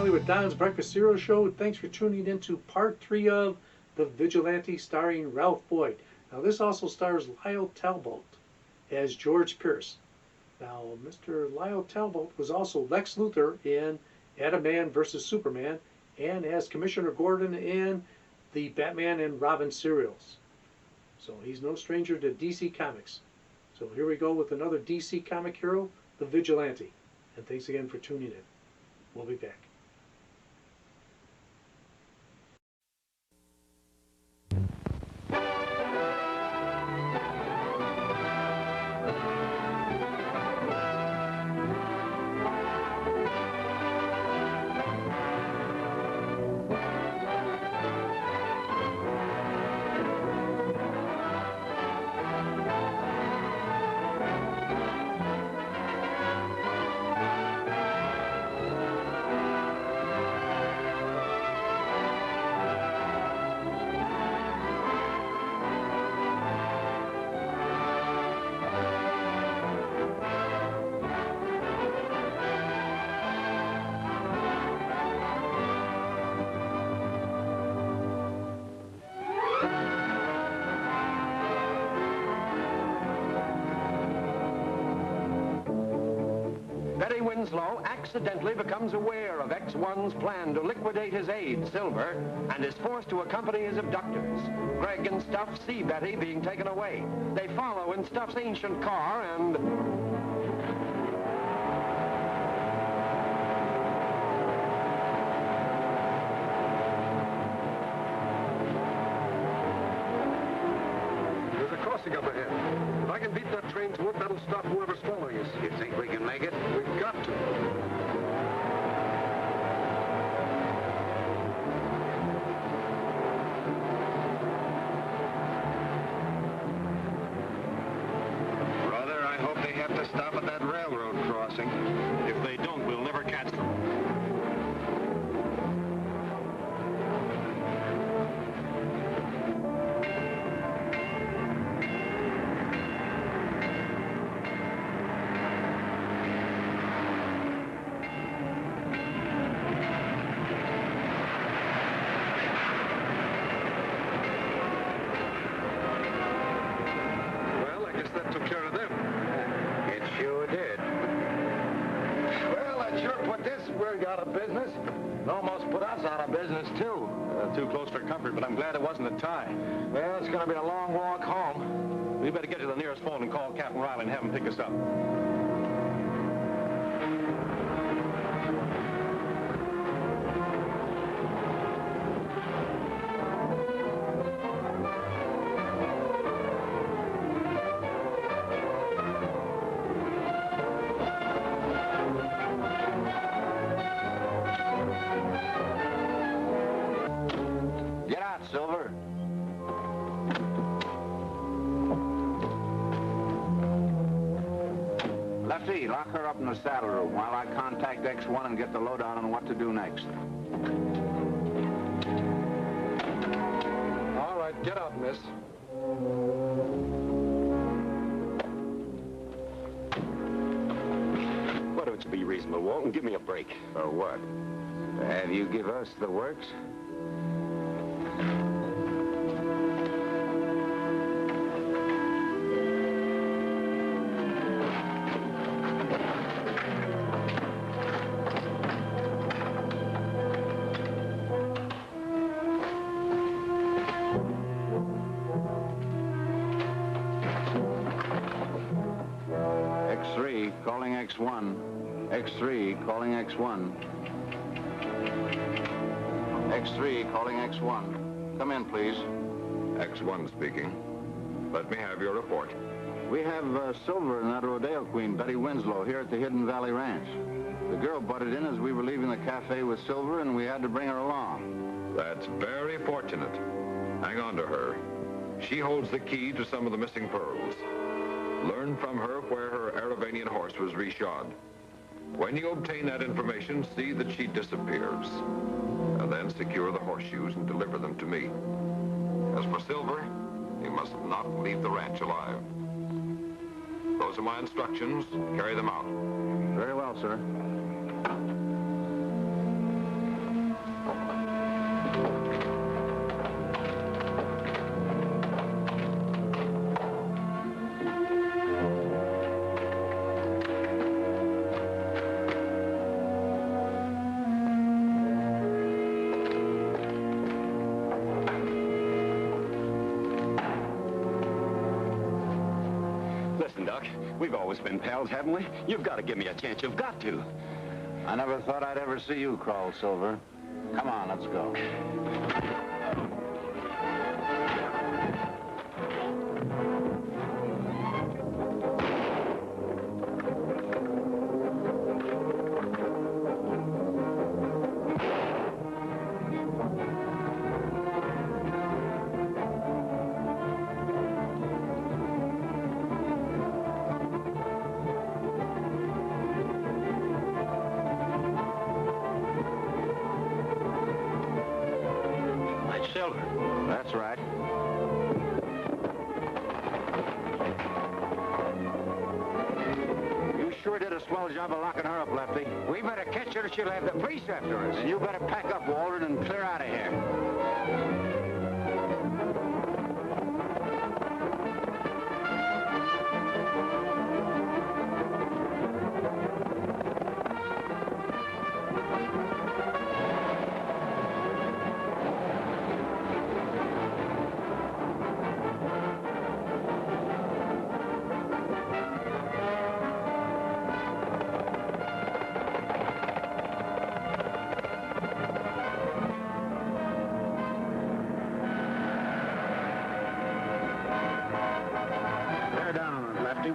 With Don's Breakfast Cereal Show. Thanks for tuning in to part 3 of The Vigilante starring Ralph Boyd. Now this also stars Lyle Talbot as George Pierce. Now Mr. Lyle Talbot was also Lex Luthor in Adam vs. Superman and as Commissioner Gordon in the Batman and Robin serials. So he's no stranger to DC Comics. So here we go with another DC comic hero, The Vigilante. And thanks again for tuning in. We'll be back. Betty Winslow accidentally becomes aware of X1's plan to liquidate his aide, Silver, and is forced to accompany his abductors. Greg and Stuff see Betty being taken away. They follow in Stuff's ancient car and... There's a crossing up ahead. If I can beat that train to it, that'll stop whoever's following us. You think we can make it? We've got to. Brother, I hope they have to stop at that railroad crossing. If they don't, we'll never catch them. Too close for comfort, but I'm glad it wasn't a tie. Well, it's going to be a long walk home. We better get to the nearest phone and call Captain Reilly and have him pick us up. Silver. Lefty, lock her up in the saddle room while I contact X1 and get the lowdown on what to do next. All right, get out, miss. Why don't you be reasonable, Walt, and give me a break? For what? Have you give us the works? X3, calling X1. X3, calling X1. X3, calling X1. Come in, please. X1 speaking. Let me have your report. We have Silver and that rodeo queen, Betty Winslow, here at the Hidden Valley Ranch. The girl butted in as we were leaving the cafe with Silver, and we had to bring her along. That's very fortunate. Hang on to her. She holds the key to some of the missing pearls. Learn from her where her Aravanian horse was reshod. When you obtain that information, see that she disappears. And then secure the horseshoes and deliver them to me. As for Silver, he must not leave the ranch alive. Those are my instructions. Carry them out. Very well, sir. Listen, Doc, we've always been pals, haven't we? You've got to give me a chance. You've got to. I never thought I'd ever see you crawl, Silver. Come on, let's go. Silver. That's right. You sure did a swell job of locking her up, Lefty. We better catch her or she'll have the police after us. And you better pack up, Walter, and clear out of here.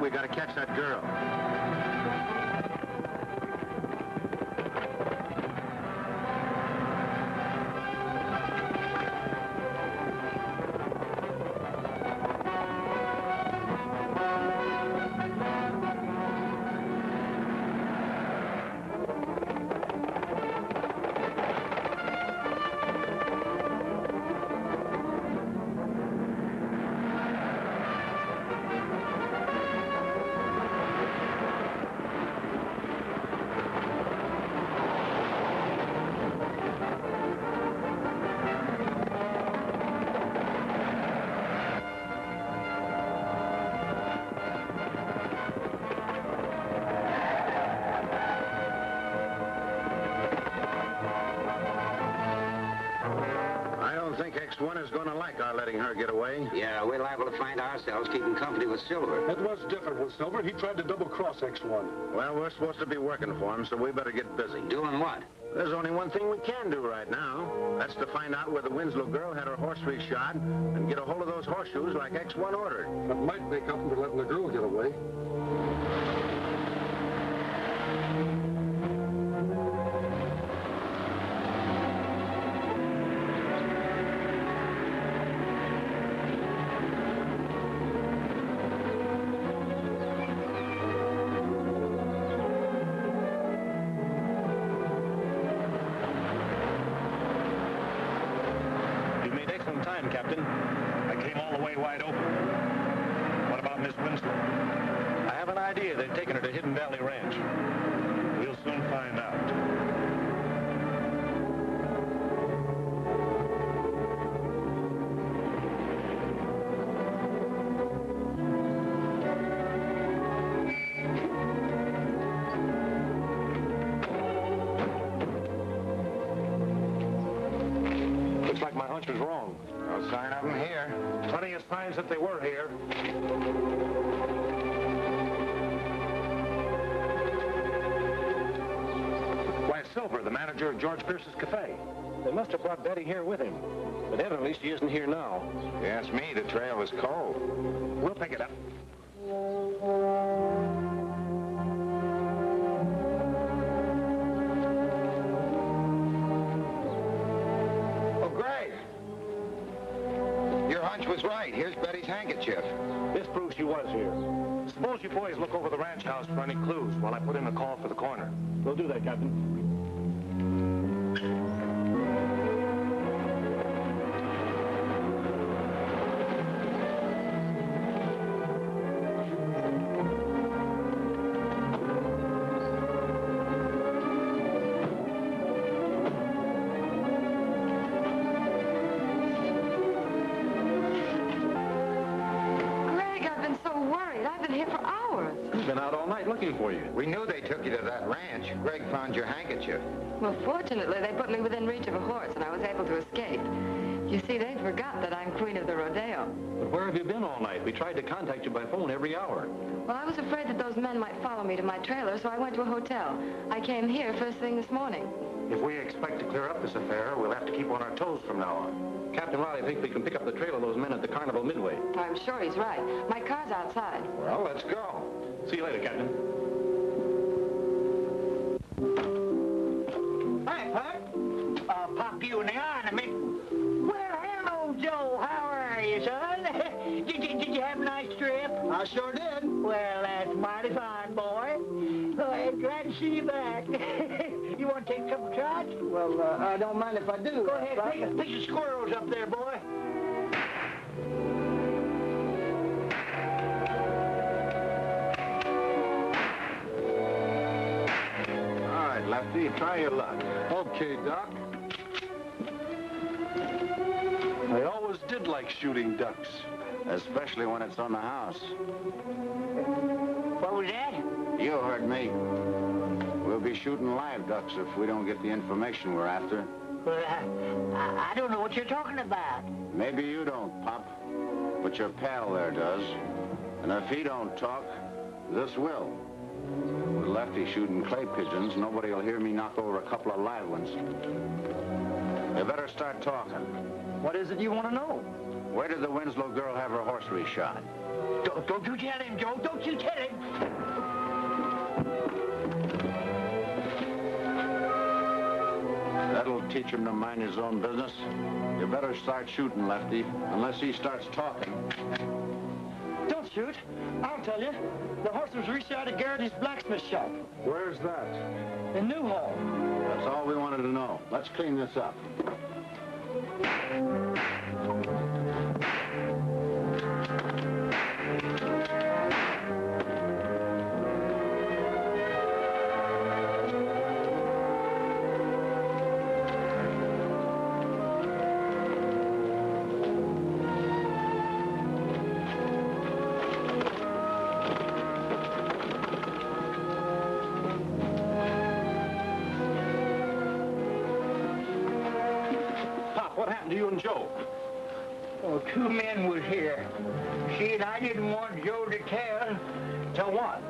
We gotta catch that girl. X1 is going to like our letting her get away. Yeah, we're liable to find ourselves keeping company with Silver. It was different with Silver. He tried to double-cross X1. Well, we're supposed to be working for him, so we better get busy. Doing what? There's only one thing we can do right now. That's to find out where the Winslow girl had her horse reshod and get a hold of those horseshoes like X1 ordered. That might make up for letting the girl get away. Captain. I came all the way wide open. What about Miss Winslow? I have an idea. They've taken her to Hidden Valley Ranch. We'll soon find out. Looks like my hunch was wrong. No sign of them here. Plenty of signs that they were here. Why, Silver, the manager of George Pierce's cafe. They must have brought Betty here with him. But evidently she isn't here now. If you ask me, the trail was cold. We'll pick it up. was right. Here's Betty's handkerchief. This proves she was here. Suppose you boys look over the ranch house for any clues while I put in a call for the coroner. We'll do that, Captain. Looking for you. We knew they took you to that ranch. Greg found your handkerchief. Well, fortunately, they put me within reach of a horse, and I was able to escape. You see, they forgot that I'm queen of the rodeo. But where have you been all night? We tried to contact you by phone every hour. Well, I was afraid that those men might follow me to my trailer, so I went to a hotel. I came here first thing this morning. If we expect to clear up this affair, we'll have to keep on our toes from now on. Captain Reilly thinks we can pick up the trail of those men at the Carnival Midway. I'm sure he's right. My car's outside. Well, let's go. See you later, Captain. Hi, Pop. I'll pop you in the eye in a minute. Well, hello, Joe. How are you, son? Did you have a nice trip? I sure did. Well, that's mighty fine, boy. Oh, glad to see you back. You want to take a couple shots? Well, I don't mind if I do. Go ahead, pick the squirrels up there, boy. Lefty, try your luck. Okay, Doc. I always did like shooting ducks. Especially when it's on the house. What was that? You heard me. We'll be shooting live ducks if we don't get the information we're after. Well, I don't know what you're talking about. Maybe you don't, Pop. But your pal there does. And if he don't talk, this will. With Lefty shooting clay pigeons, nobody will hear me knock over a couple of live ones. You better start talking. What is it you want to know? Where did the Winslow girl have her horse reshod? Don't you tell him, Joe. Don't you tell him. That'll teach him to mind his own business. You better start shooting, Lefty, unless he starts talking. Don't shoot. I'll tell you. The horse was reshod at Garrity's blacksmith shop. Where's that? In Newhall. That's all we wanted to know. Let's clean this up. What happened to you and Joe? Oh, two men was here. See, and I didn't want Joe to tell. Tell what?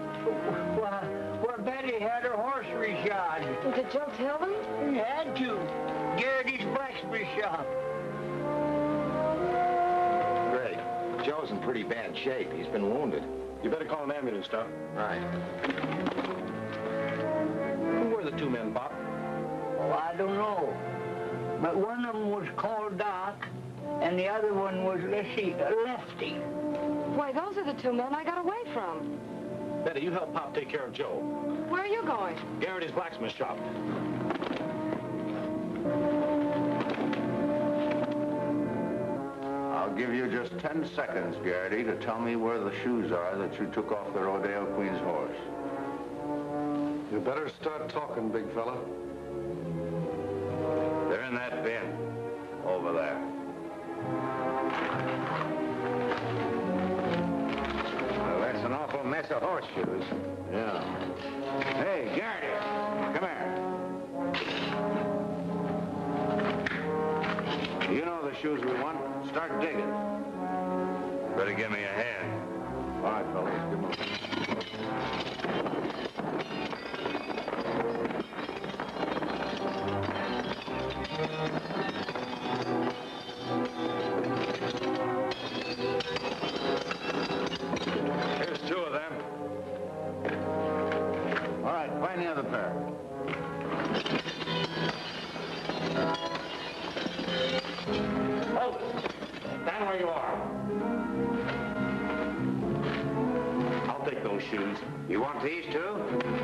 Well, Betty had her horse reshod. Did Joe tell them? He had to. Garrity's blacksmith shop. Greg, Joe's in pretty bad shape. He's been wounded. You better call an ambulance, Doc. Right. Who were the two men, Pop? Oh, I don't know. But one of them was called Doc, and the other one was, let's see, Lefty. Why, those are the two men I got away from. Betty, you help Pop take care of Joe. Where are you going? Garrity's blacksmith shop. I'll give you just 10 seconds, Garrity, to tell me where the shoes are that you took off the rodeo queen's horse. You better start talking, big fella. They're in that bin. Over there. Well, that's an awful mess of horseshoes. Yeah. Hey, Garrity, come here. You know the shoes we want. Start digging. Better give me a hand. All right, fellas, give 'em a hand. Here's two of them. All right, find the other pair. Hold it. Stand where you are. You want these too?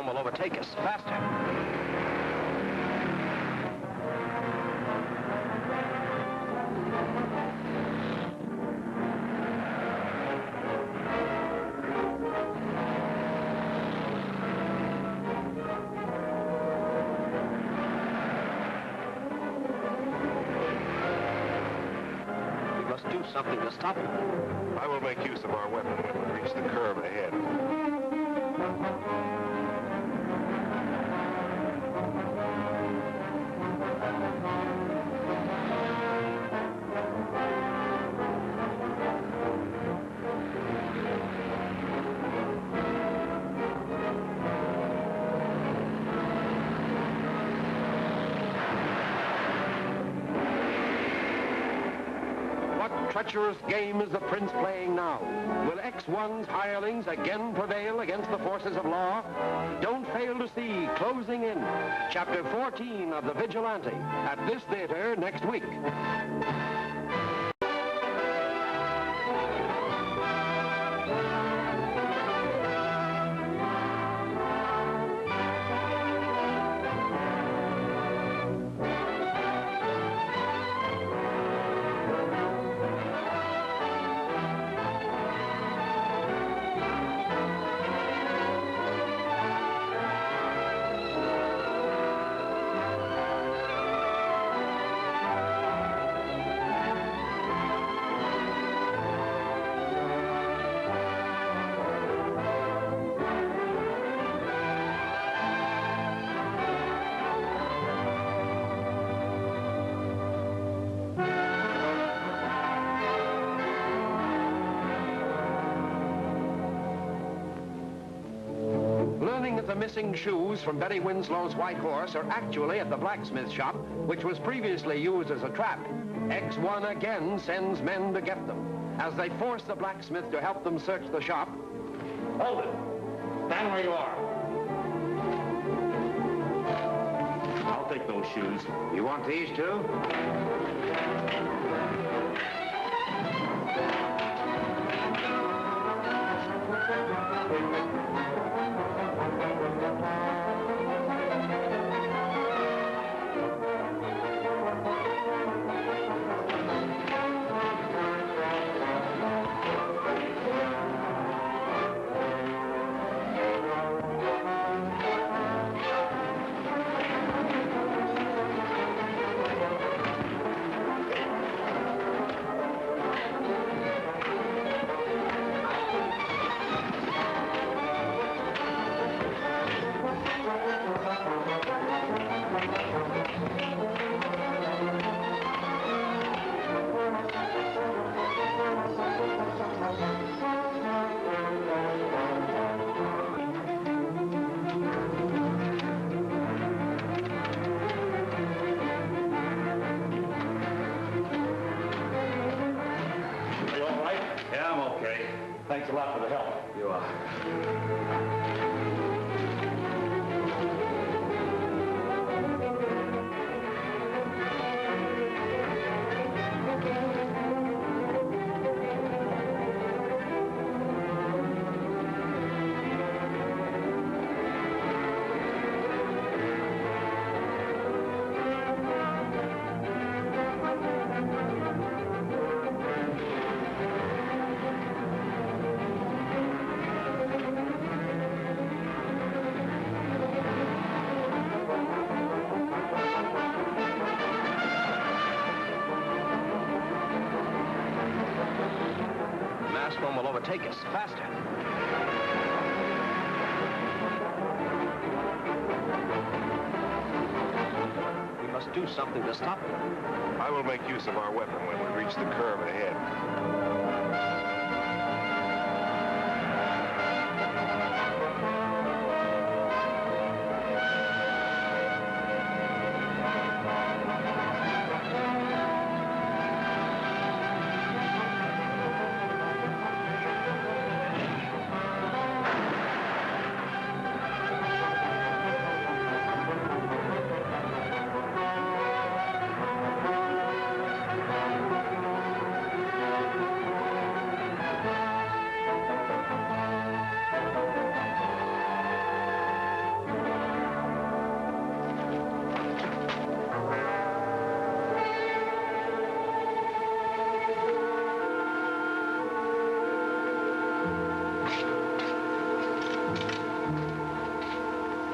Will overtake us faster. We must do something to stop him. I will make use of our weapon when we reach the curve ahead. Treacherous game is the prince playing now? Will X1's hirelings again prevail against the forces of law? Don't fail to see Closing In, Chapter 14 of The Vigilante, at this theater next week. The missing shoes from Betty Winslow's white horse are actually at the blacksmith shop, which was previously used as a trap. X1 again sends men to get them. As they force the blacksmith to help them search the shop... Hold it. Stand where you are. I'll take those shoes. You want these too? Thanks a lot for the help. You are. Will overtake us. Faster. We must do something to stop them. I will make use of our weapon when we reach the curve ahead.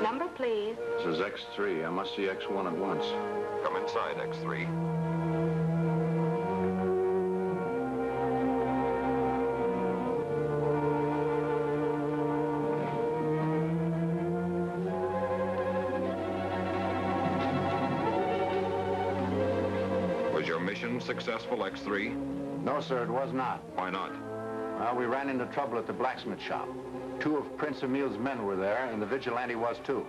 Number, please. This is X3. I must see X1 at once. Come inside, X3. Was your mission successful, X3? No, sir, it was not. Why not? Well, we ran into trouble at the blacksmith shop. 2 of Prince Hamil's men were there, and the Vigilante was too.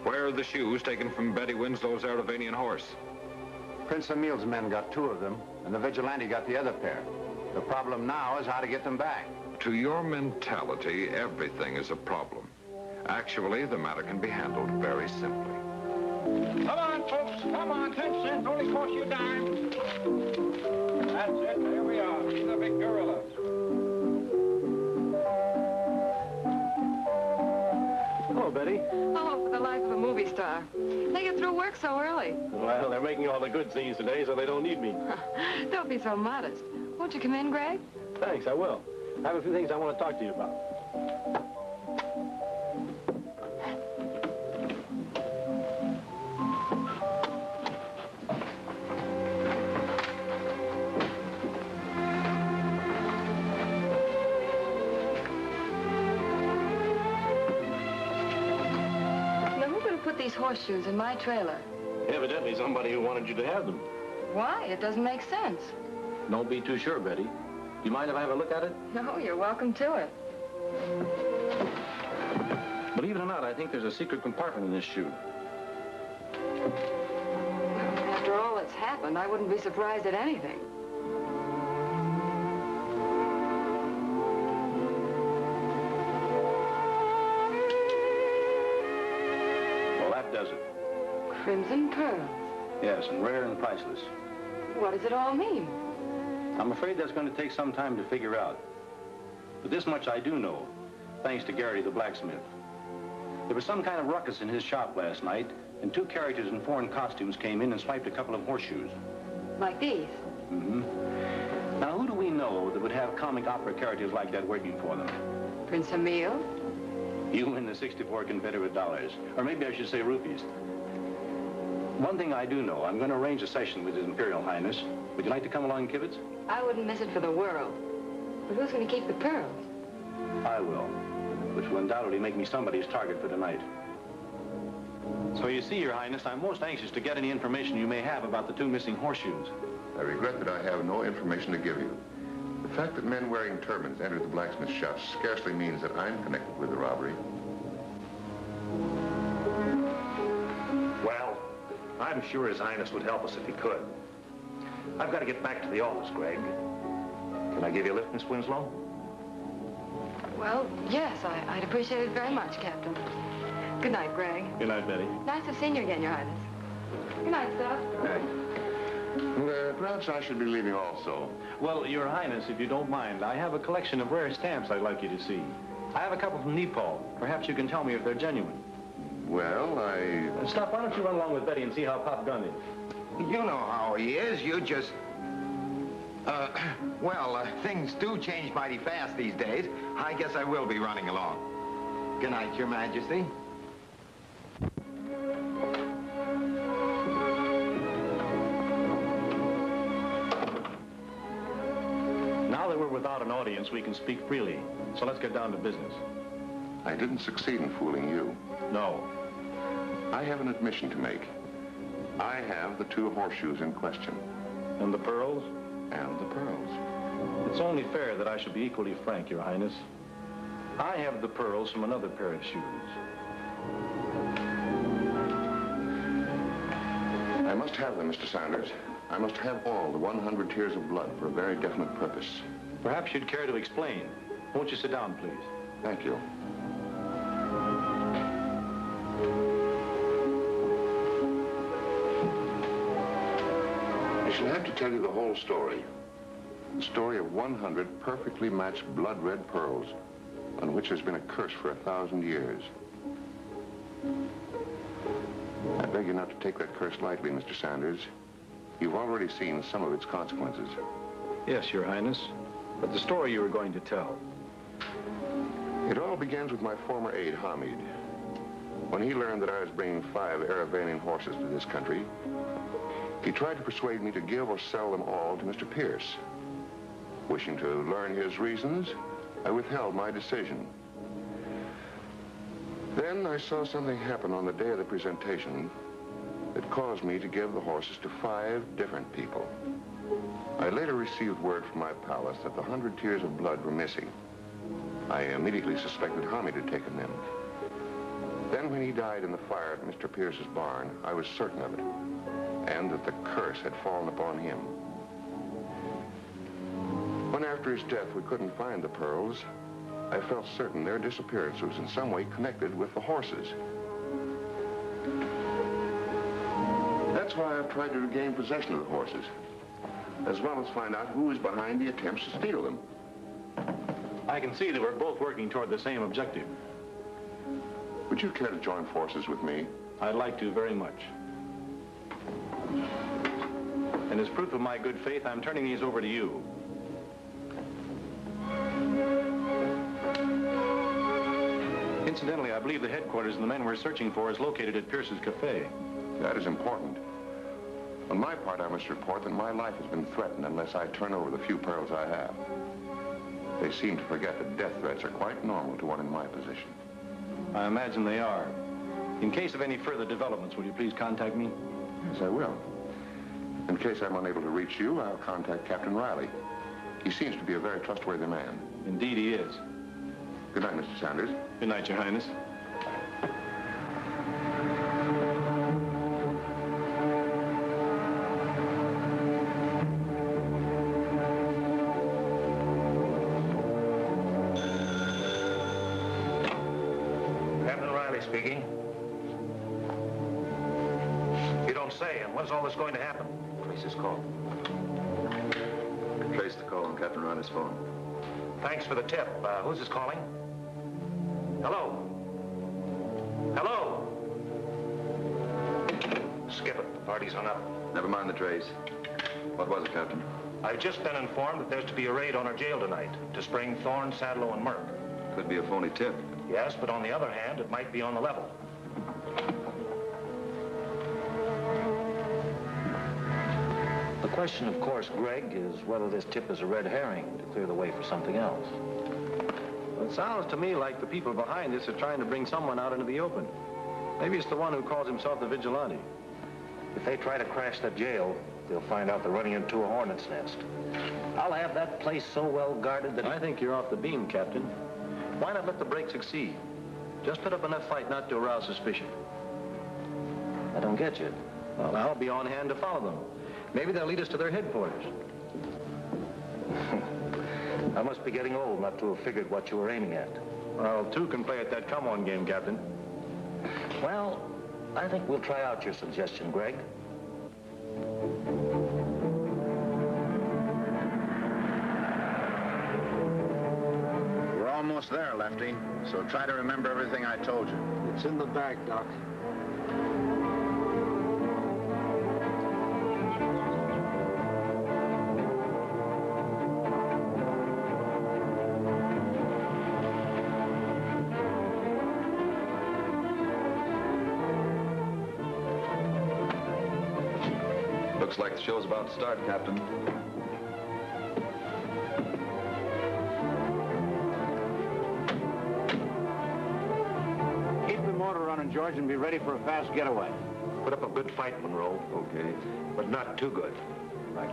Where are the shoes taken from Betty Winslow's Aravanian horse? Prince Hamil's men got 2 of them, and the Vigilante got the other pair. The problem now is how to get them back. To your mentality, everything is a problem. Actually, the matter can be handled very simply. Come on, folks. Come on. 10 cents. Only cost you a dime. That's it. There we are. She's a big gorilla. Hello, Betty. Oh, for the life of a movie star. They get through work so early. Well, they're making all the good scenes today, so they don't need me. Don't be so modest. Won't you come in, Greg? Thanks, I will. I have a few things I want to talk to you about. These horseshoes in my trailer. Evidently somebody who wanted you to have them. Why? It doesn't make sense. Don't be too sure, Betty. You mind if I have a look at it? No, you're welcome to it. Believe it or not, I think there's a secret compartment in this shoe. After all that's happened, I wouldn't be surprised at anything. Does it? Crimson pearls. Yes, and rare and priceless. What does it all mean? I'm afraid that's going to take some time to figure out. But this much I do know. thanks to Garrity the blacksmith. There was some kind of ruckus in his shop last night, and 2 characters in foreign costumes came in and swiped a couple of horseshoes. Like these? Mm-hmm. Now, who do we know that would have comic opera characters like that working for them? Prince Hamil? You win the 64 Confederate dollars, or maybe I should say rupees. One thing I do know, I'm going to arrange a session with His Imperial Highness. Would you like to come along, Kivitz? I wouldn't miss it for the world. But who's going to keep the pearls? I will, which will undoubtedly make me somebody's target for tonight. So you see, Your Highness, I'm most anxious to get any information you may have about the 2 missing horseshoes. I regret that I have no information to give you. The fact that men wearing turbans entered the blacksmith shop scarcely means that I'm connected with the robbery. Well, I'm sure His Highness would help us if he could. I've got to get back to the office, Greg. Can I give you a lift, Miss Winslow? Well, yes, I'd appreciate it very much, Captain. Good night, Greg. Good night, Betty. Nice to have seen you again, Your Highness. Good night, Stuff. Perhaps I should be leaving also. Well, Your Highness, if you don't mind, I have a collection of rare stamps I'd like you to see. I have a couple from Nepal. Perhaps you can tell me if they're genuine. Well, Stuff, why don't you run along with Betty and see how Pop Gun is? You know how he is. You just... things do change mighty fast these days. I guess I will be running along. Good night, Your Majesty. Now that we're without an audience, we can speak freely. So let's get down to business. I didn't succeed in fooling you. No. I have an admission to make. I have the 2 horseshoes in question. And the pearls? And the pearls. It's only fair that I should be equally frank, Your Highness. I have the pearls from another pair of shoes. I must have them, Mr. Saunders. I must have all the 100 tears of blood for a very definite purpose. Perhaps you'd care to explain. Won't you sit down, please? Thank you. I shall have to tell you the whole story. The story of 100 perfectly matched blood-red pearls on which there's been a curse for 1,000 years. I beg you not to take that curse lightly, Mr. Saunders. You've already seen some of its consequences. Yes, Your Highness. But the story you were going to tell. It all begins with my former aide, Hamid. When he learned that I was bringing 5 Eravanian horses to this country, he tried to persuade me to give or sell them all to Mr. Pierce. Wishing to learn his reasons, I withheld my decision. Then I saw something happen on the day of the presentation that caused me to give the horses to 5 different people. I later received word from my palace that the 100 tears of blood were missing. I immediately suspected Hamid had taken them. Then when he died in the fire at Mr. Pierce's barn, I was certain of it, and that the curse had fallen upon him. When after his death we couldn't find the pearls, I felt certain their disappearance was in some way connected with the horses. That's why I've tried to regain possession of the horses, as well as find out who is behind the attempts to steal them. I can see that we're both working toward the same objective. Would you care to join forces with me? I'd like to very much. And as proof of my good faith, I'm turning these over to you. Incidentally, I believe the headquarters of the men we're searching for is located at Pierce's Cafe. That is important. On my part, I must report that my life has been threatened unless I turn over the few pearls I have. They seem to forget that death threats are quite normal to one in my position. I imagine they are. In case of any further developments, will you please contact me? Yes, I will. In case I'm unable to reach you, I'll contact Captain Reilly. He seems to be a very trustworthy man. Indeed he is. Good night, Mr. Saunders. Good night, Your Highness. Captain Reilly speaking. You don't say, and when's all this going to happen? Trace his call. Trace the call on Captain Reilly's phone. Thanks for the tip. Who's this calling? Hello? Hello? Skip it. The party's hung up. Never mind the trace. What was it, Captain? I've just been informed that there's to be a raid on our jail tonight to spring Thorne, Sadlow, and Merck. Could be a phony tip. Yes, but on the other hand, it might be on the level. The question, of course, Greg, is whether this tip is a red herring to clear the way for something else. Well, it sounds to me like the people behind this are trying to bring someone out into the open. Maybe it's the one who calls himself the Vigilante. If they try to crash the jail, they'll find out they're running into a hornet's nest. I'll have that place so well guarded that... I think you're off the beam, Captain. Why not let the break succeed? Just put up enough fight not to arouse suspicion. I don't get you. Well, I'll be on hand to follow them. Maybe they'll lead us to their headquarters. I must be getting old not to have figured what you were aiming at. Well, two can play at that come-on game, Captain. Well, I think we'll try out your suggestion, Greg. We're almost there, Lefty. So try to remember everything I told you. It's in the bag, Doc. Looks like the show's about to start, Captain. Keep the motor running, George, and be ready for a fast getaway. Put up a good fight, Monroe. Okay. But not too good. Right.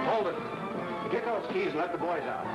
Hold it. Get those keys and let the boys out.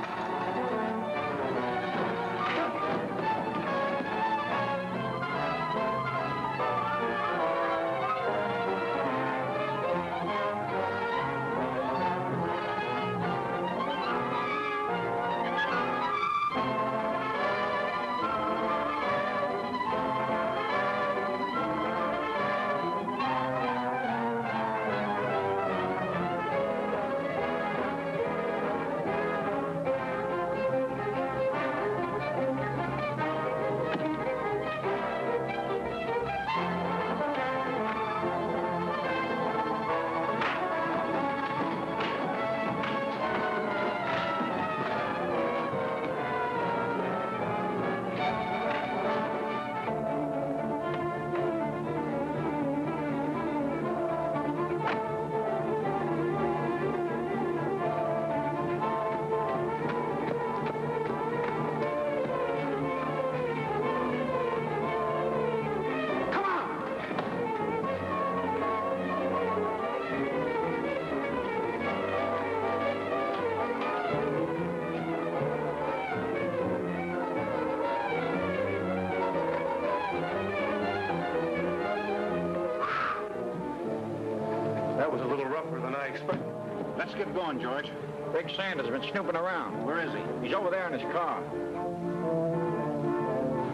That was a little rougher than I expected. Let's get going, George. Big Sanders has been snooping around. Where is he? He's over there in his car.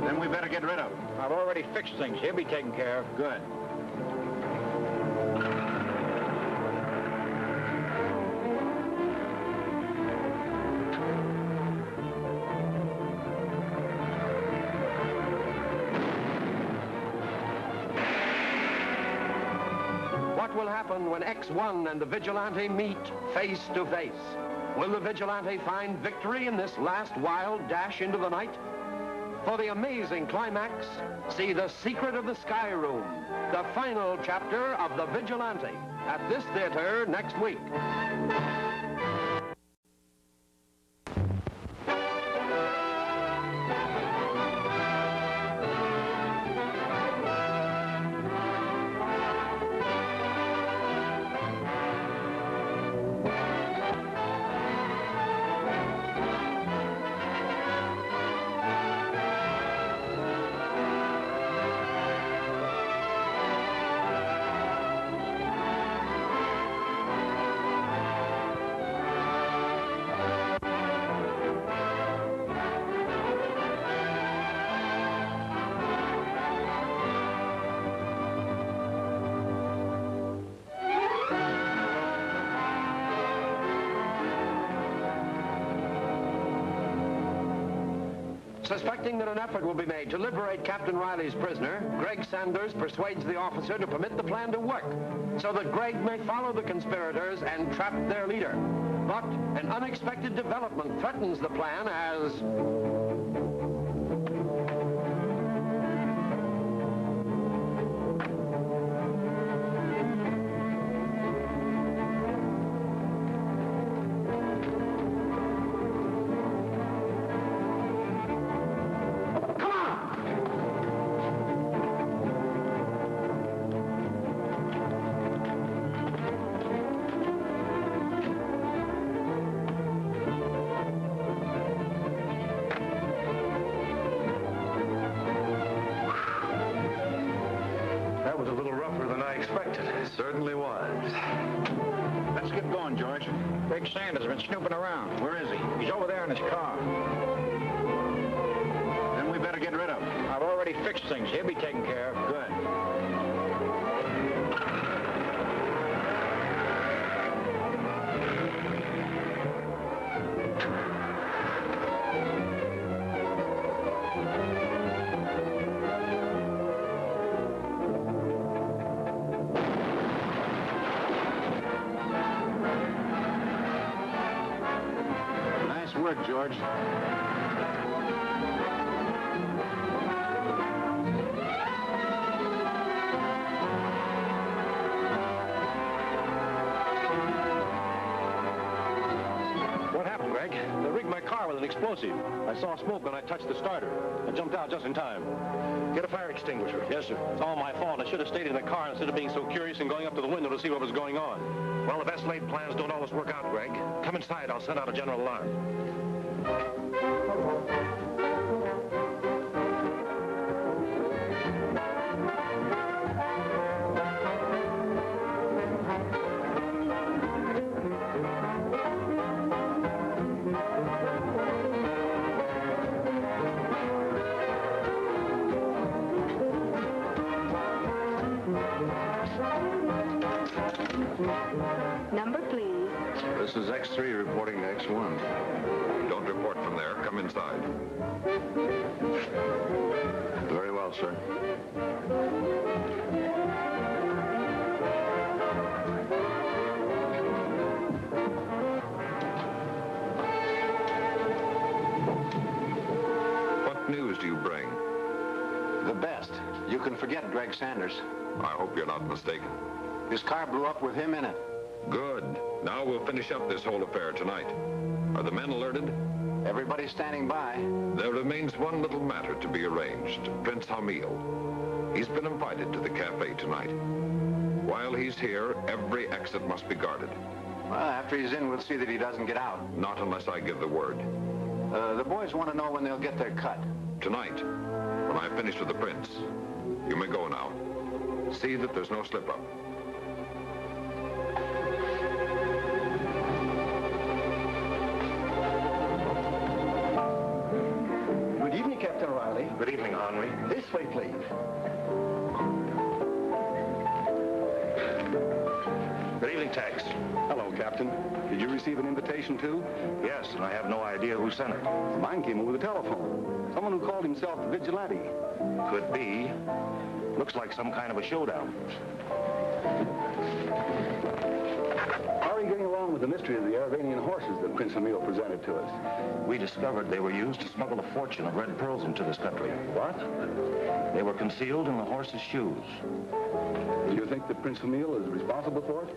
Then we better get rid of him. I've already fixed things. He'll be taken care of. Good. What will happen when X1 and the Vigilante meet face to face? Will the Vigilante find victory in this last wild dash into the night? For the amazing climax, see The Secret of the Sky Room, the final chapter of The Vigilante, at this theater next week. Suspecting that an effort will be made to liberate Captain Reilly's prisoner, Greg Saunders persuades the officer to permit the plan to work so that Greg may follow the conspirators and trap their leader. But an unexpected development threatens the plan as... That was a little rougher than I expected. It certainly was. Let's get going, George. Greg Saunders has been snooping around. Where is he? He's over there in his car. Then we better get rid of him. I've already fixed things. He'll be taken care of. Good. Nice work, George. What happened, Greg? They rigged my car with an explosive. I saw smoke when I touched the starter. I jumped out just in time. Get a fire extinguisher. Yes, sir. It's all my fault. I should have stayed in the car instead of being so curious and going up to the window to see what was going on. Well, the best laid plans don't always work out, Greg. Come inside. I'll send out a general alarm. Number, please. This is X3 reporting to X1. Don't report from there. Come inside. Very well, sir. What news do you bring? The best. You can forget Greg Saunders. I hope you're not mistaken. His car blew up with him in it. Good. Now we'll finish up this whole affair tonight. Are the men alerted? Everybody's standing by. There remains one little matter to be arranged. Prince Hamil. He's been invited to the cafe tonight. While he's here, every exit must be guarded. Well, after he's in, we'll see that he doesn't get out. Not unless I give the word. The boys want to know when they'll get their cut. Tonight, when I've finished with the prince. You may go now. See that there's no slip-up. Good evening, Captain Reilly. Good evening, Henry. This way, please. Good evening, Tex. Hello, Captain. Did you receive an invitation, too? Yes, and I have no idea who sent it. Mine came over the telephone. Someone who called himself the Vigilante. Could be. Looks like some kind of a showdown. How are you getting along with the mystery of the Arabian horses that Prince Hamil presented to us? We discovered they were used to smuggle a fortune of red pearls into this country. What? They were concealed in the horses' shoes. Do you think that Prince Hamil is responsible for it?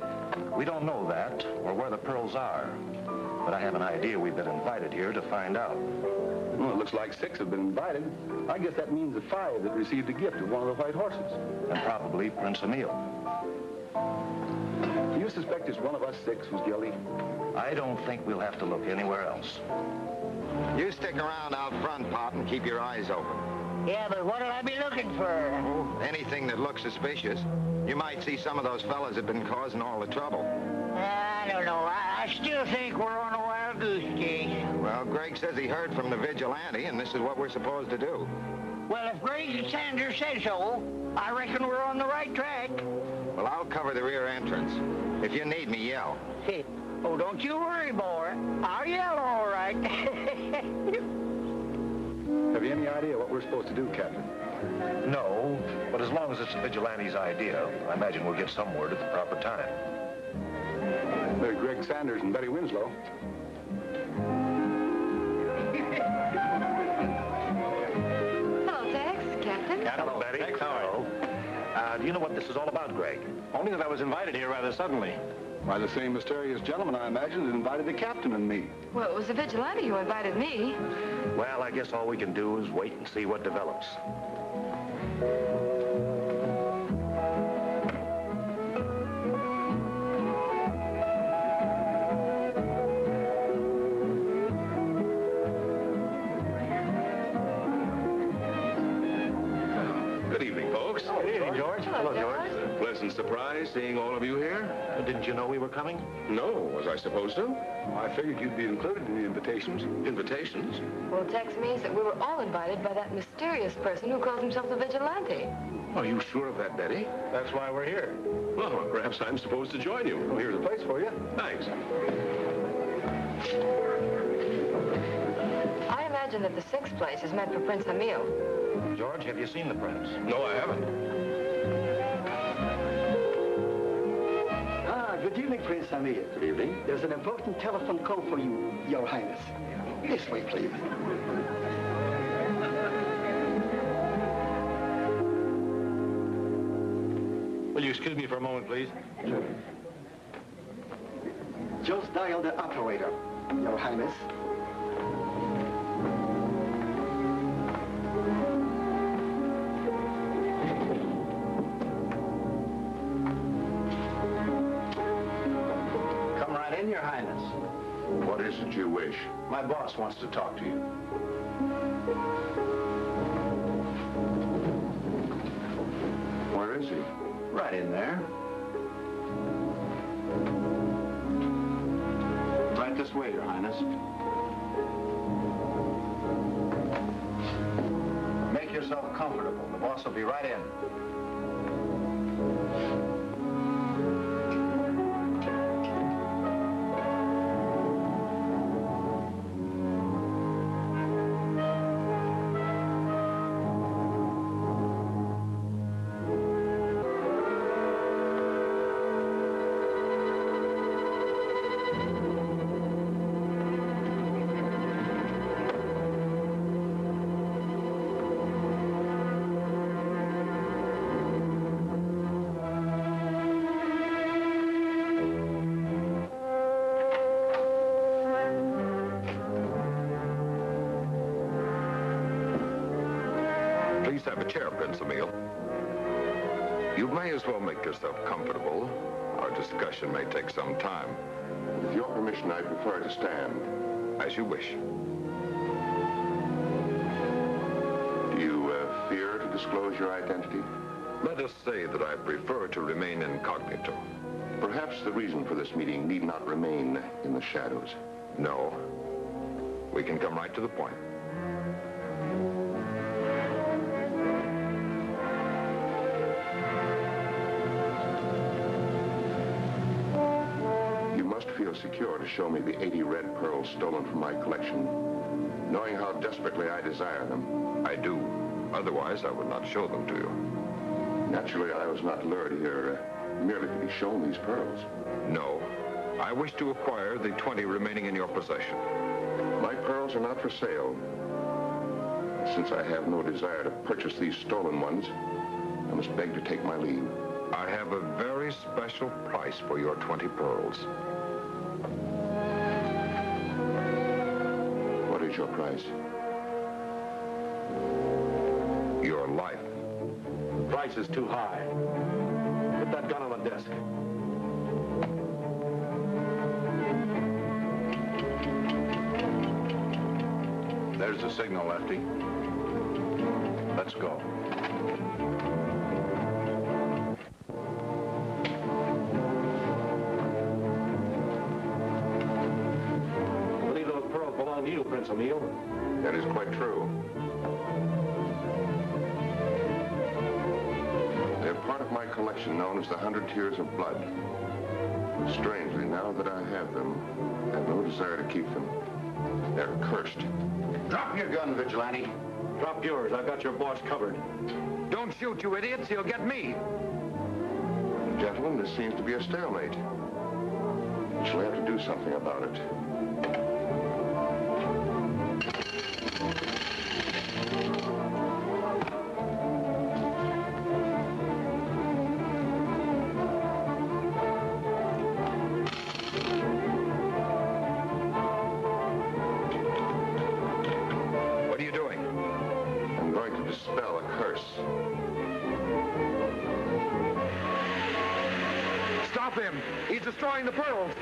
We don't know that, or where the pearls are. But I have an idea we've been invited here to find out. Well, it looks like 6 have been invited. I guess that means the 5 that received a gift of one of the white horses. And probably Prince Hamil. Do you suspect just one of us 6 was guilty? I don't think we'll have to look anywhere else. You stick around out front, Pop, and keep your eyes open. Yeah, but what'll I be looking for? Oh, anything that looks suspicious. You might see some of those fellas that have been causing all the trouble. I don't know. I still think we're on a wild goose chase. Well, Greg says he heard from the Vigilante, and this is what we're supposed to do. Well, if Greg Saunders says so, I reckon we're on the right track. Well, I'll cover the rear entrance. If you need me, yell. Oh, don't you worry, boy. I'll yell all right. Have you any idea what we're supposed to do, Captain? No, but as long as it's a vigilante's idea, I imagine we'll get some word at the proper time. They're Greg Saunders and Betty Winslow. Hello, Tex, Captain. Hello, Betty. Tex, how are you? Do you know what this is all about, Greg? Only that I was invited here rather suddenly. By the same mysterious gentleman, I imagine, that invited the captain and me. Well, it was the vigilante who invited me. Well, I guess all we can do is wait and see what develops. Good evening, folks. Good evening, George. Hello, George. Pleasant surprise seeing all of you here. Didn't you know we were coming? No, was I supposed to? I figured you'd be included in the invitations. Invitations? Well, Tex means that we were all invited by that mysterious person who calls himself the vigilante. Are you sure of that, Betty? That's why we're here. Well, perhaps I'm supposed to join you. Well, here's a place for you. Thanks. I imagine that the sixth place is meant for Prince Hamil. George, have you seen the prince? No, I haven't. Good evening, Prince Hamil. Good evening. There's an important telephone call for you, Your Highness. This way, please. Will you excuse me for a moment, please? Just dial the operator, Your Highness. Come right in, Your Highness. What is it you wish? My boss wants to talk to you. Where is he? Right in there. Right this way, Your Highness. Make yourself comfortable. The boss will be right in. Please have a chair, Prince Hamil. You may as well make yourself comfortable. Our discussion may take some time. With your permission, I prefer to stand. As you wish. Do you fear to disclose your identity? Let us say that I prefer to remain incognito. Perhaps the reason for this meeting need not remain in the shadows. No. We can come right to the point. You must feel secure to show me the 80 red pearls stolen from my collection, knowing how desperately I desire them. I do. Otherwise, I would not show them to you. Naturally, I was not lured here merely to be shown these pearls. No. I wish to acquire the 20 remaining in your possession. My pearls are not for sale. Since I have no desire to purchase these stolen ones, I must beg to take my leave. I have a very special price for your 20 pearls. What is your price? Your life. The price is too high. Put that gun on the desk. There's the signal, Lefty. Let's go. I believe those pearls belong to you, Prince Hamil. That is quite true. They're part of my collection known as the 100 Tears of Blood. Strangely, now that I have them, I have no desire to keep them. They're cursed. Drop your gun, Vigilante. Drop yours. I've got your boss covered. Don't shoot, you idiots. He'll get me. Gentlemen, this seems to be a stalemate. We shall have to do something about it. What are you doing? I'm going to dispel a curse. Stop him! He's destroying the pearls!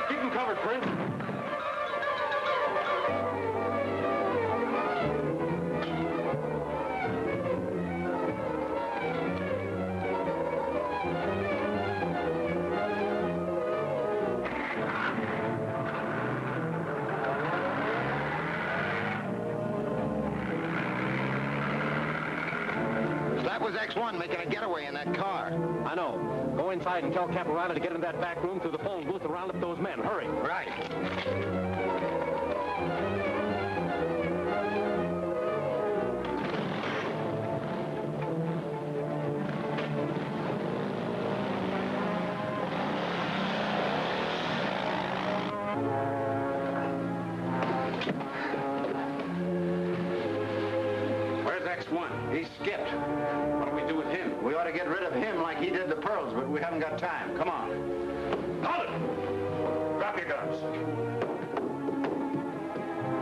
Keep him covered, Prince. That was X1 making a getaway in that car. I know. Go inside and tell Captain Reilly to get in that back room through the phone booth and round up those men. Hurry. Right. Where's X1? He skipped. What do we do with him? We ought to get rid of him like he did the pearls, but we haven't got time. Come on. Hold it! Drop your guns.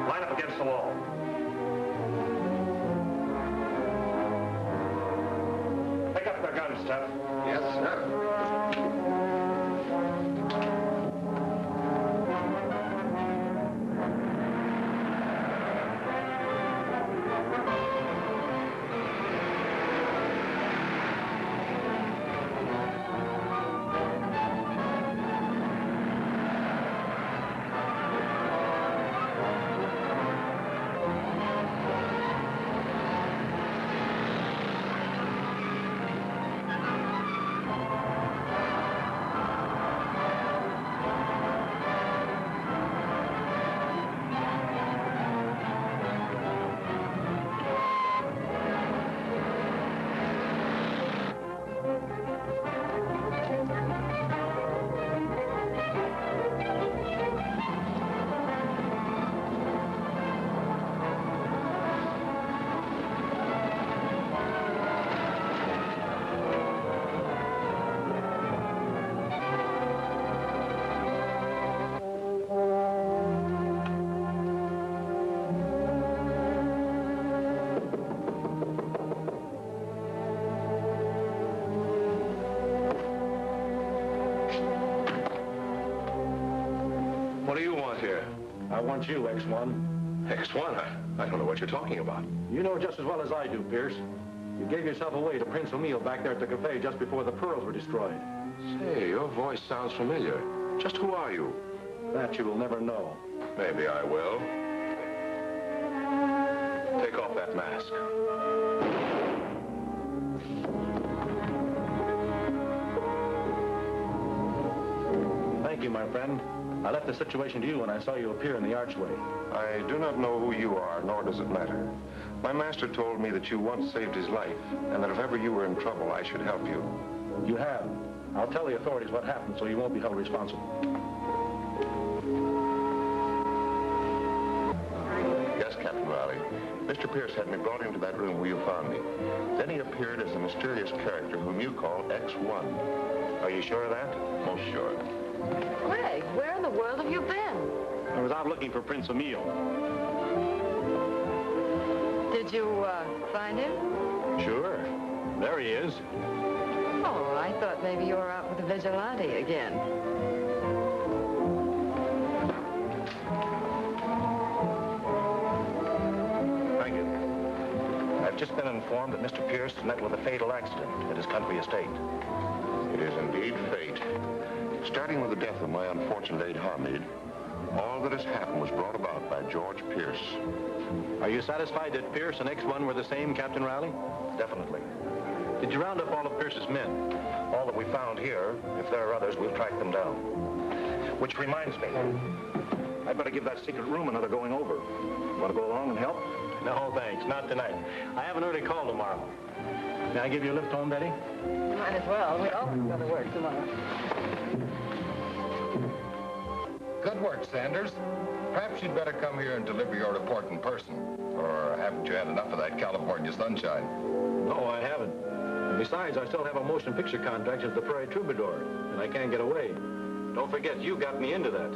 Line up against the wall. Pick up the guns, Tuff. Yes, sir. What do you want here? I want you, X1. X1? I don't know what you're talking about. You know just as well as I do, Pierce. You gave yourself away to Prince Hamil back there at the cafe just before the pearls were destroyed. Say, your voice sounds familiar. Just who are you? That you will never know. Maybe I will. Take off that mask. Thank you, my friend. I left the situation to you when I saw you appear in the archway. I do not know who you are, nor does it matter. My master told me that you once saved his life, and that if ever you were in trouble, I should help you. You have. I'll tell the authorities what happened so you won't be held responsible. Yes, Captain Reilly. Mr. Pierce had me brought into that room where you found me. Then he appeared as a mysterious character whom you call X1. Are you sure of that? Most sure. Greg, where in the world have you been? I was out looking for Prince Hamil. Did you, find him? Sure. There he is. Oh, I thought maybe you were out with the Vigilante again. Thank you. I've just been informed that Mr. Pierce met with a fatal accident at his country estate. It is indeed fate. Starting with the death of my unfortunate aide Hamid, All that has happened was brought about by George Pierce. Are you satisfied that Pierce and X1 were the same, Captain Reilly? Definitely. Did you round up all of Pierce's men? All that we found here. If there are others, we'll track them down. Which reminds me, I'd better give that secret room another going over. Want to go along and help? No, thanks. Not tonight. I have an early call tomorrow. May I give you a lift home, Betty? You might as well. We all have to work tomorrow. Good work, Saunders. Perhaps you'd better come here and deliver your report in person. Or haven't you had enough of that California sunshine? No, I haven't. Besides, I still have a motion picture contract as the Prairie Troubadour, and I can't get away. Don't forget, you got me into that.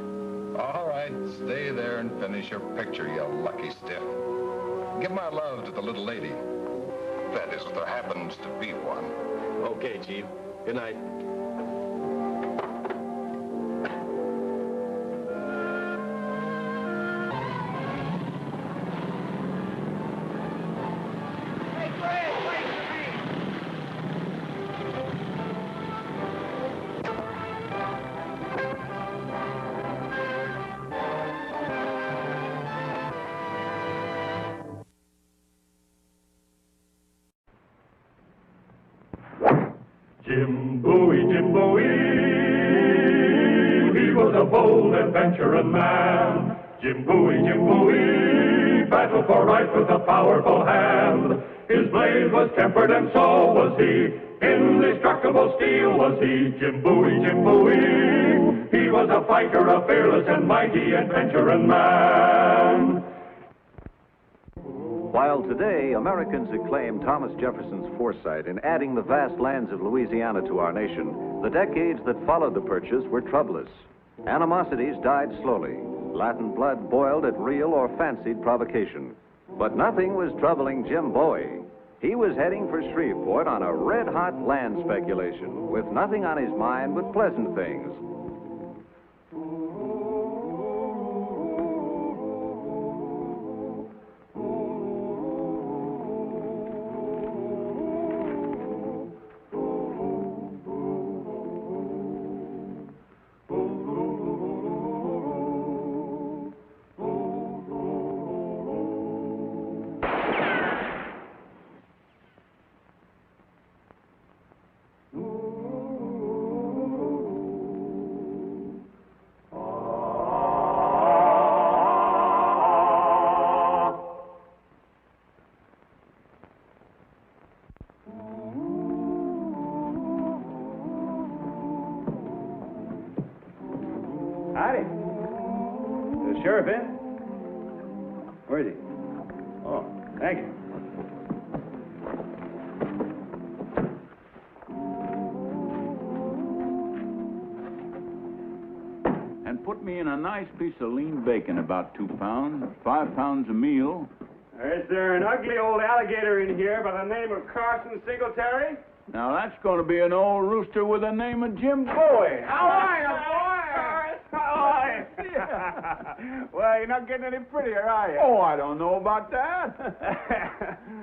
All right, stay there and finish your picture, you lucky stiff. Give my love to the little lady. That is, if there happens to be one. Okay, Chief. Good night. Jim Bowie, he was a bold adventuring man. Jim Bowie, battled for right with a powerful hand. His blade was tempered and so was he, indestructible steel was he. Jim Bowie, he was a fighter, a fearless and mighty adventuring man. While today Americans acclaim Thomas Jefferson's foresight in adding the vast lands of Louisiana to our nation, the decades that followed the purchase were troublous. Animosities died slowly. Latin blood boiled at real or fancied provocation. But nothing was troubling Jim Bowie. He was heading for Shreveport on a red-hot land speculation, with nothing on his mind but pleasant things. Howdy. The sheriff in? Where is he? Oh, thank you. And put me in a nice piece of lean bacon, about 2 pounds, 5 pounds a meal. Is there an ugly old alligator in here by the name of Carson Singletary? Now, that's going to be an old rooster with the name of Jim Bowie. How are you, boy? How are you? Well, you're not getting any prettier, are you? Oh, I don't know about that.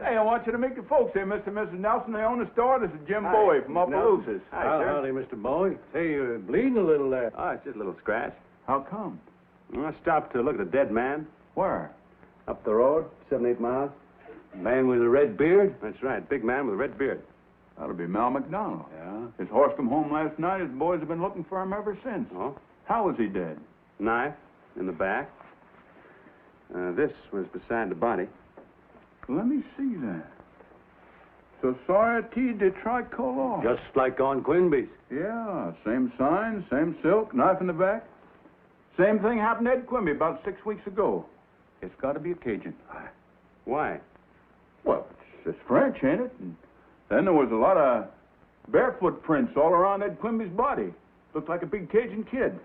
Hey, I want you to meet the folks here, Mr. and Mrs. Nelson. They own the store. This is Jim Bowie from Opelousas. Hi, sir. Howdy, Mr. Bowie. Hey, you're bleeding a little there. Oh, it's just a little scratch. How come? I stopped to look at a dead man. Where? Up the road, 7-8 miles. Man with a red beard? That's right, big man with a red beard. That'll be Mal McDonald. Yeah? His horse come home last night. His boys have been looking for him ever since. Oh? How was he dead? Knife in the back. This was beside the body. Let me see that. Society de Tricolor. Just like on Quinby's. Yeah, same sign, same silk, knife in the back. Same thing happened to Ed Quimby about 6 weeks ago. It's got to be a Cajun. Why? Well, it's French, ain't it? And then there was a lot of barefoot prints all around Ed Quimby's body. Looked like a big Cajun kid.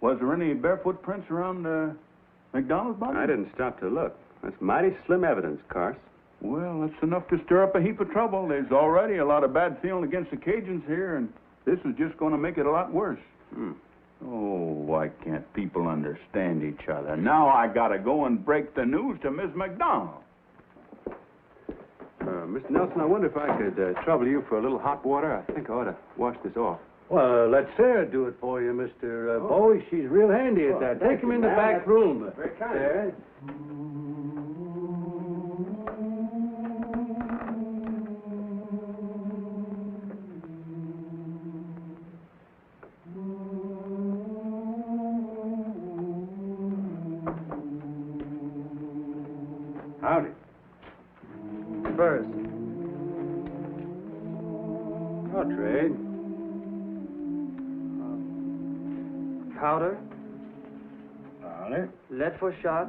Was there any barefoot prints around McDonald's body? I didn't stop to look. That's mighty slim evidence, Carson. Well, that's enough to stir up a heap of trouble. There's already a lot of bad feeling against the Cajuns here, and this is just going to make it a lot worse. Oh, why can't people understand each other? Now I got to go and break the news to Miss McDonald. Mr. Nelson, I wonder if I could trouble you for a little hot water. I think I ought to wash this off. Well, let Sarah do it for you, Mr. Bowie. She's real handy at that. Take him in the back room. Very kind. Sarah. Howdy. First. Oh, trade. Powder, Powder. lead for shot,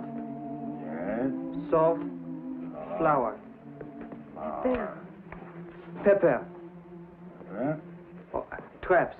Yes. salt, flour, There. pepper, Huh? oh, traps.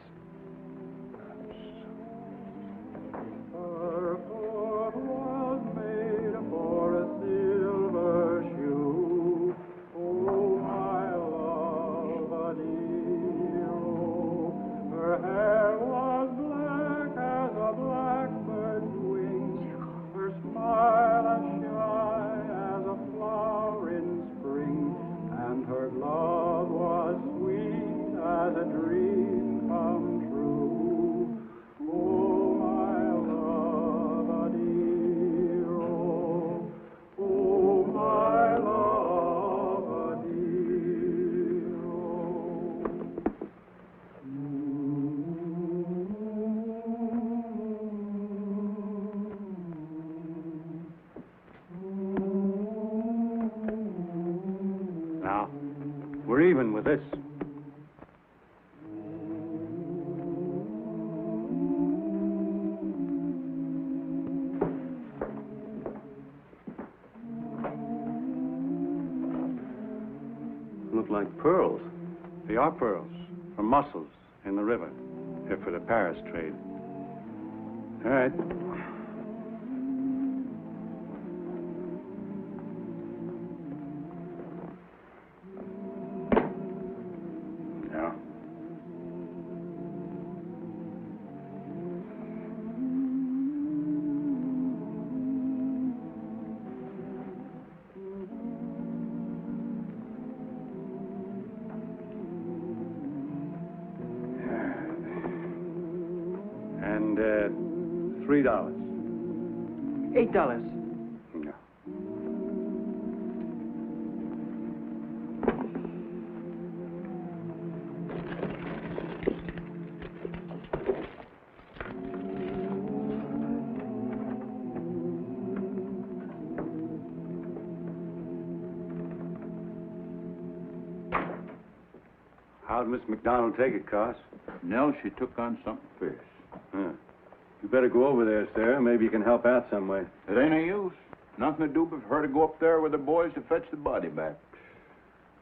Now, we're even with this. Look like pearls. They are pearls from mussels in the river. They're for the Paris trade. All right. Yeah. And $3. $8. No. How'd Miss McDonald take it, Carson? Nell, she took on something fierce. Huh. You better go over there, Sarah. Maybe you can help out some way. It ain't no use. Nothing to do but for her to go up there with the boys to fetch the body back.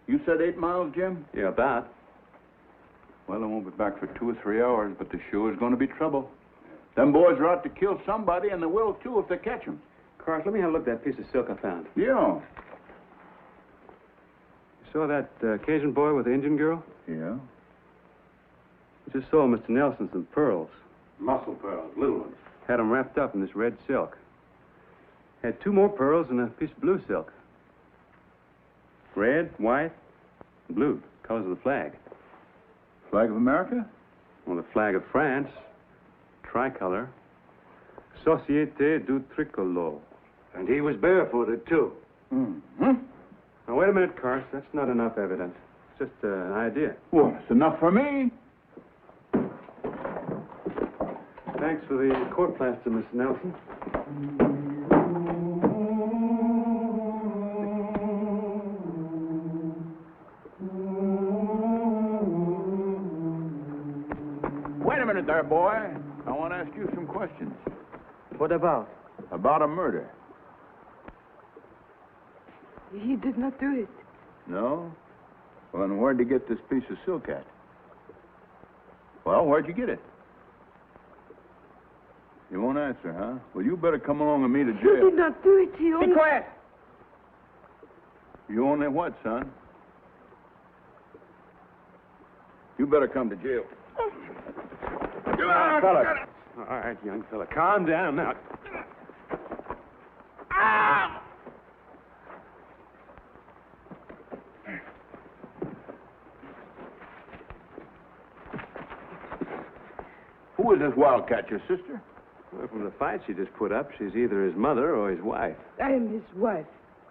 You said 8 miles, Jim? Yeah, about. Well, I won't be back for 2 or 3 hours, but there sure is going to be trouble. Them boys are out to kill somebody, and they will, too, if they catch them. Carson, let me have a look at that piece of silk I found. Yeah. You saw that Cajun boy with the Indian girl? Yeah? I just saw Mr. Nelson some pearls. Muscle pearls, little ones. Had them wrapped up in this red silk. Had 2 more pearls and a piece of blue silk. Red, white, and blue, colors of the flag. Flag of America? Well, the flag of France, tricolor, Société du Tricolore. And he was barefooted, too. Mm-hmm. Now, wait a minute, Carson. That's not enough evidence. It's just an idea. Well, it's enough for me. Thanks for the court plaster, Mr. Nelson. Wait a minute there, boy. I want to ask you some questions. What about? About a murder. He did not do it. No? Well, then where'd you get this piece of silk at? Well, where'd you get it? You won't answer, huh? Well, you better come along with me to He jail. did not do it. He only... Be quiet! You only what, son? You better come to jail. Fella. All right, young fella. Calm down now. Who is this wildcat, your sister? Well, from the fight she just put up, she's either his mother or his wife. I am his wife.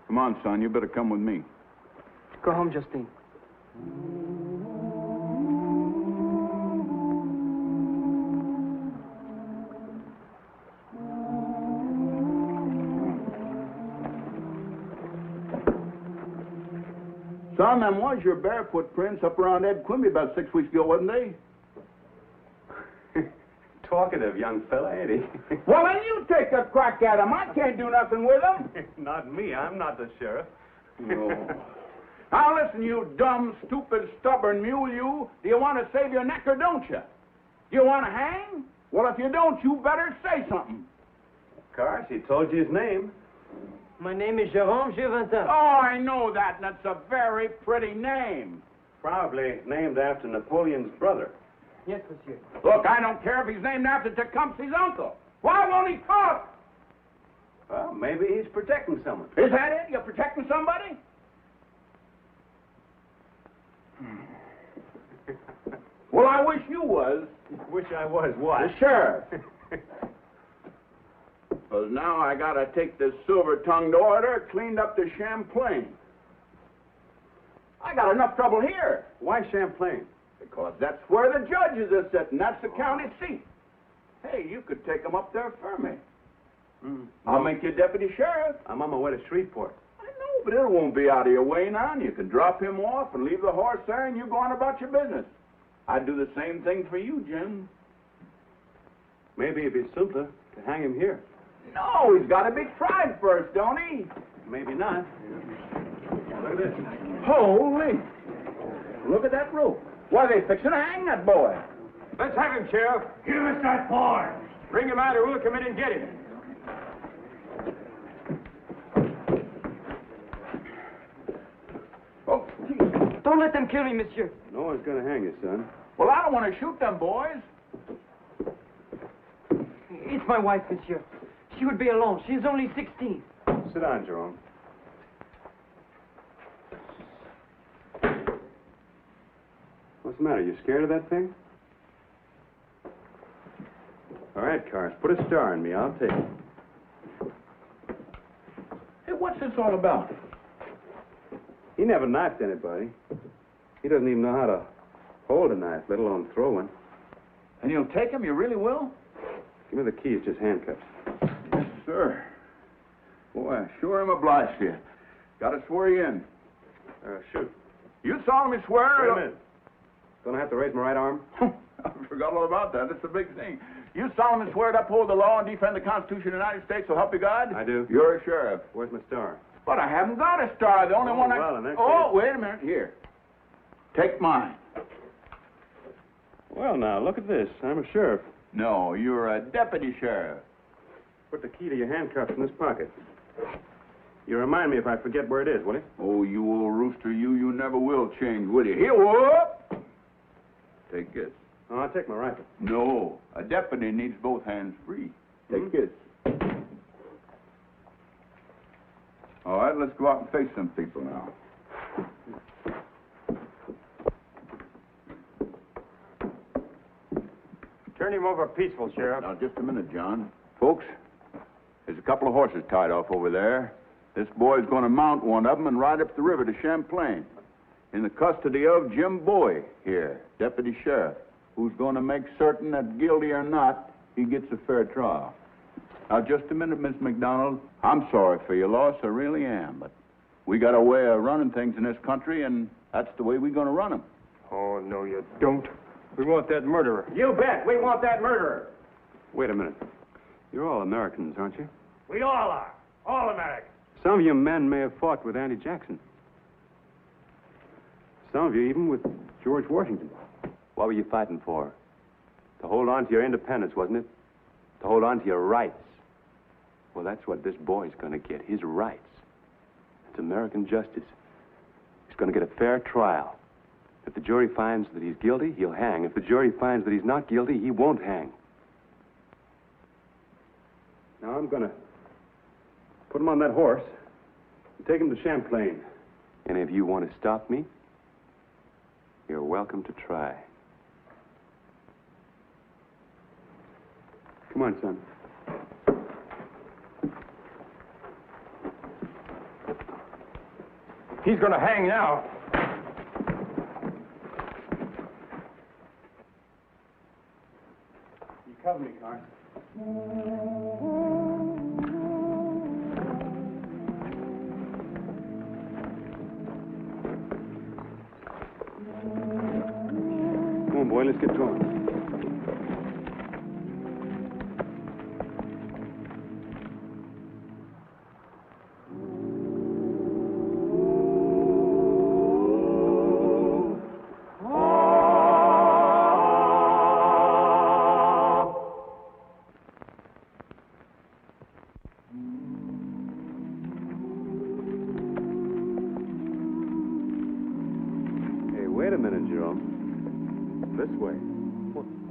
Come on, son, you better come with me. Go home, Justine. Son, them was your barefoot prints up around Ed Quimby about 6 weeks ago, wasn't they? Talkative young fella, ain't he? Well, then you take a crack at him. I can't do nothing with him. Not me. I'm not the sheriff. No. Now, listen, you dumb, stupid, stubborn mule, you. Do you want to save your neck or don't you? Do you want to hang? Well, if you don't, you better say something. Of course, he told you his name. My name is Jérôme Girvantin. Oh, I know that, and that's a very pretty name. Probably named after Napoleon's brother. Yes, monsieur. Look, I don't care if he's named after Tecumseh's uncle. Why won't he talk? Well, maybe he's protecting someone. Is that it? You're protecting somebody? Well, I wish you was. Wish I was what? The sheriff. Well, now I gotta take this silver-tongued order cleaned up to Champlain. I got enough trouble here. Why Champlain? Because that's where the judges are sitting. That's the county seat. Hey, you could take them up there for me. I'll make you deputy sheriff. I'm on my way to Shreveport. I know, but it won't be out of your way now. You can drop him off and leave the horse there, and you go on about your business. I'd do the same thing for you, Jim. Maybe it'd be simpler to hang him here. No, he's got to be tried first, don't he? Maybe not. Look at this. Holy! Look at that rope. Why, they fixing to hang that boy. Let's have him, Sheriff. Give us that boy. Bring him out or we'll come in and get him. Oh, Don't let them kill me, monsieur. No one's going to hang you, son. well, I don't want to shoot them boys. It's my wife, monsieur. She would be alone. She's only 16. Sit down, Jerome. What's the matter? You scared of that thing? All right, Cars, put a star in me. I'll take it. Hey, what's this all about? He never knifed anybody. He doesn't even know how to hold a knife, let alone throw one. And you'll take him? You really will? Give me the keys, just handcuffs. Yes, sir. Boy, I sure am obliged to you. Got to swear you in. Shoot. You solemnly swear... Wait a minute. Gonna have to raise my right arm? I forgot all about that. That's a big thing. You solemnly swear to uphold the law and defend the Constitution of the United States, so help you God? I do. You're a sheriff. Where's my star? But I haven't got a star. The only one I... well, in that Oh, case- wait a minute. Here. Take mine. Well, now, look at this. I'm a sheriff. No, you're a deputy sheriff. Put the key to your handcuffs in this pocket. You remind me if I forget where it is, will you? Oh, you old rooster, you never will change, will you? Here, whoop! Take this. Oh, I'll take my rifle. No, a deputy needs both hands free. Take this. All right, let's go out and face some people now. Turn him over peaceful, Sheriff. Now, just a minute, John. Folks, there's a couple of horses tied off over there. This boy's going to mount one of them and ride up the river to Champlain in the custody of Jim Bowie here, deputy sheriff, who's going to make certain that guilty or not, he gets a fair trial. Now, just a minute, Miss McDonald. I'm sorry for your loss, I really am, but we got a way of running things in this country, and that's the way we're going to run them. Oh, no, you don't. We want that murderer. You bet. We want that murderer. Wait a minute. You're all Americans, aren't you? We all are. All Americans. Some of you men may have fought with Andy Jackson. Some of you even with George Washington. What were you fighting for? To hold on to your independence, wasn't it? To hold on to your rights. Well, that's what this boy's going to get, his rights. It's American justice. He's going to get a fair trial. If the jury finds that he's guilty, he'll hang. If the jury finds that he's not guilty, he won't hang. Now, I'm going to put him on that horse and take him to Champlain. And if you want to stop me, you're welcome to try. Come on, son. He's gonna hang now. You cover me, Carson. Come on, boy, let's get going.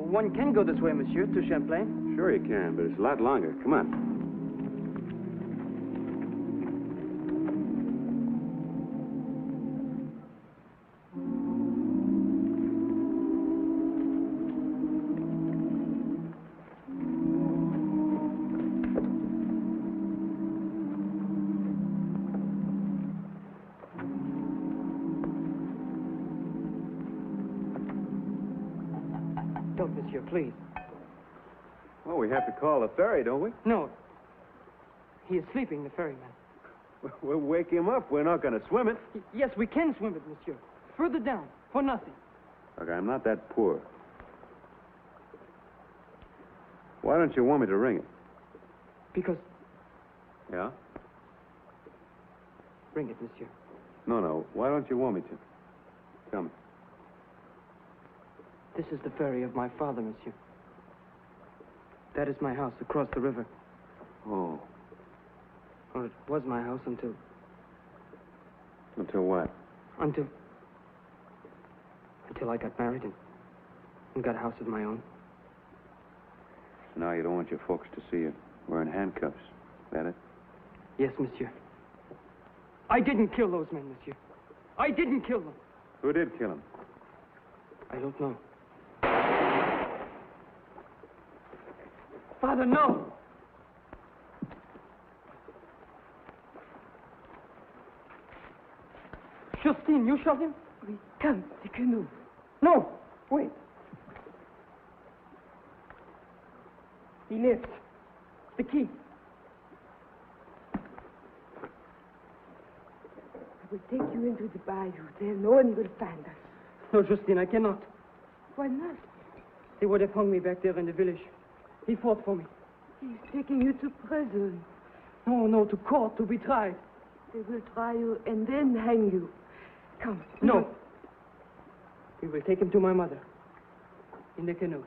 One can go this way, monsieur, to Champlain. Sure you can, but it's a lot longer. Come on. Don't, monsieur, please. Well, we have to call the ferry, don't we? No. He is sleeping, the ferryman. We'll wake him up. We're not going to swim it. Yes, we can swim it, monsieur. Further down, for nothing. Look, I'm not that poor. Why don't you want me to ring it? Because... Yeah? Ring it, monsieur. No. Why don't you want me to? Tell me. This is the ferry of my father, monsieur. That is my house across the river. Oh. Or it was my house until... Until what? Until I got married and got a house of my own. So now you don't want your folks to see you wearing handcuffs. Is that it? Yes, monsieur. I didn't kill those men, monsieur. I didn't kill them. Who did kill them? I don't know. Father, no! Justine, you shot him? Oui, come, the canoe. No, wait. He lives. The key. I will take you into the bayou. There no one will find us. No, Justine, I cannot. Why not? They would have hung me back there in the village. He fought for me. He's taking you to prison. No, to court, to be tried. They will try you and then hang you. Come. No. We will take him to my mother. In the canoe.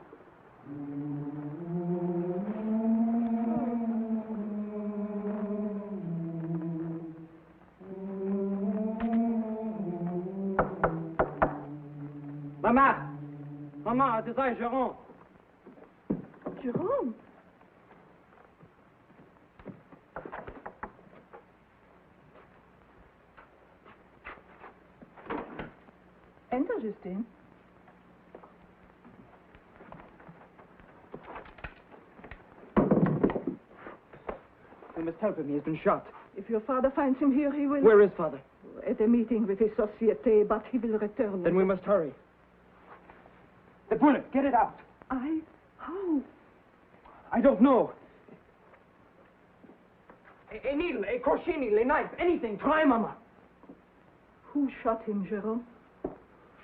Maman, it is I, Jérôme. Jérôme? Enter, Justine. We must help him. He has been shot. If your father finds him here, he will... Where is father? At a meeting with his société, but he will return. Then we must hurry. The bullet, get it out. How? I don't know. A needle, a crochet needle, a knife, anything. Try, Mama. Who shot him, Jérôme?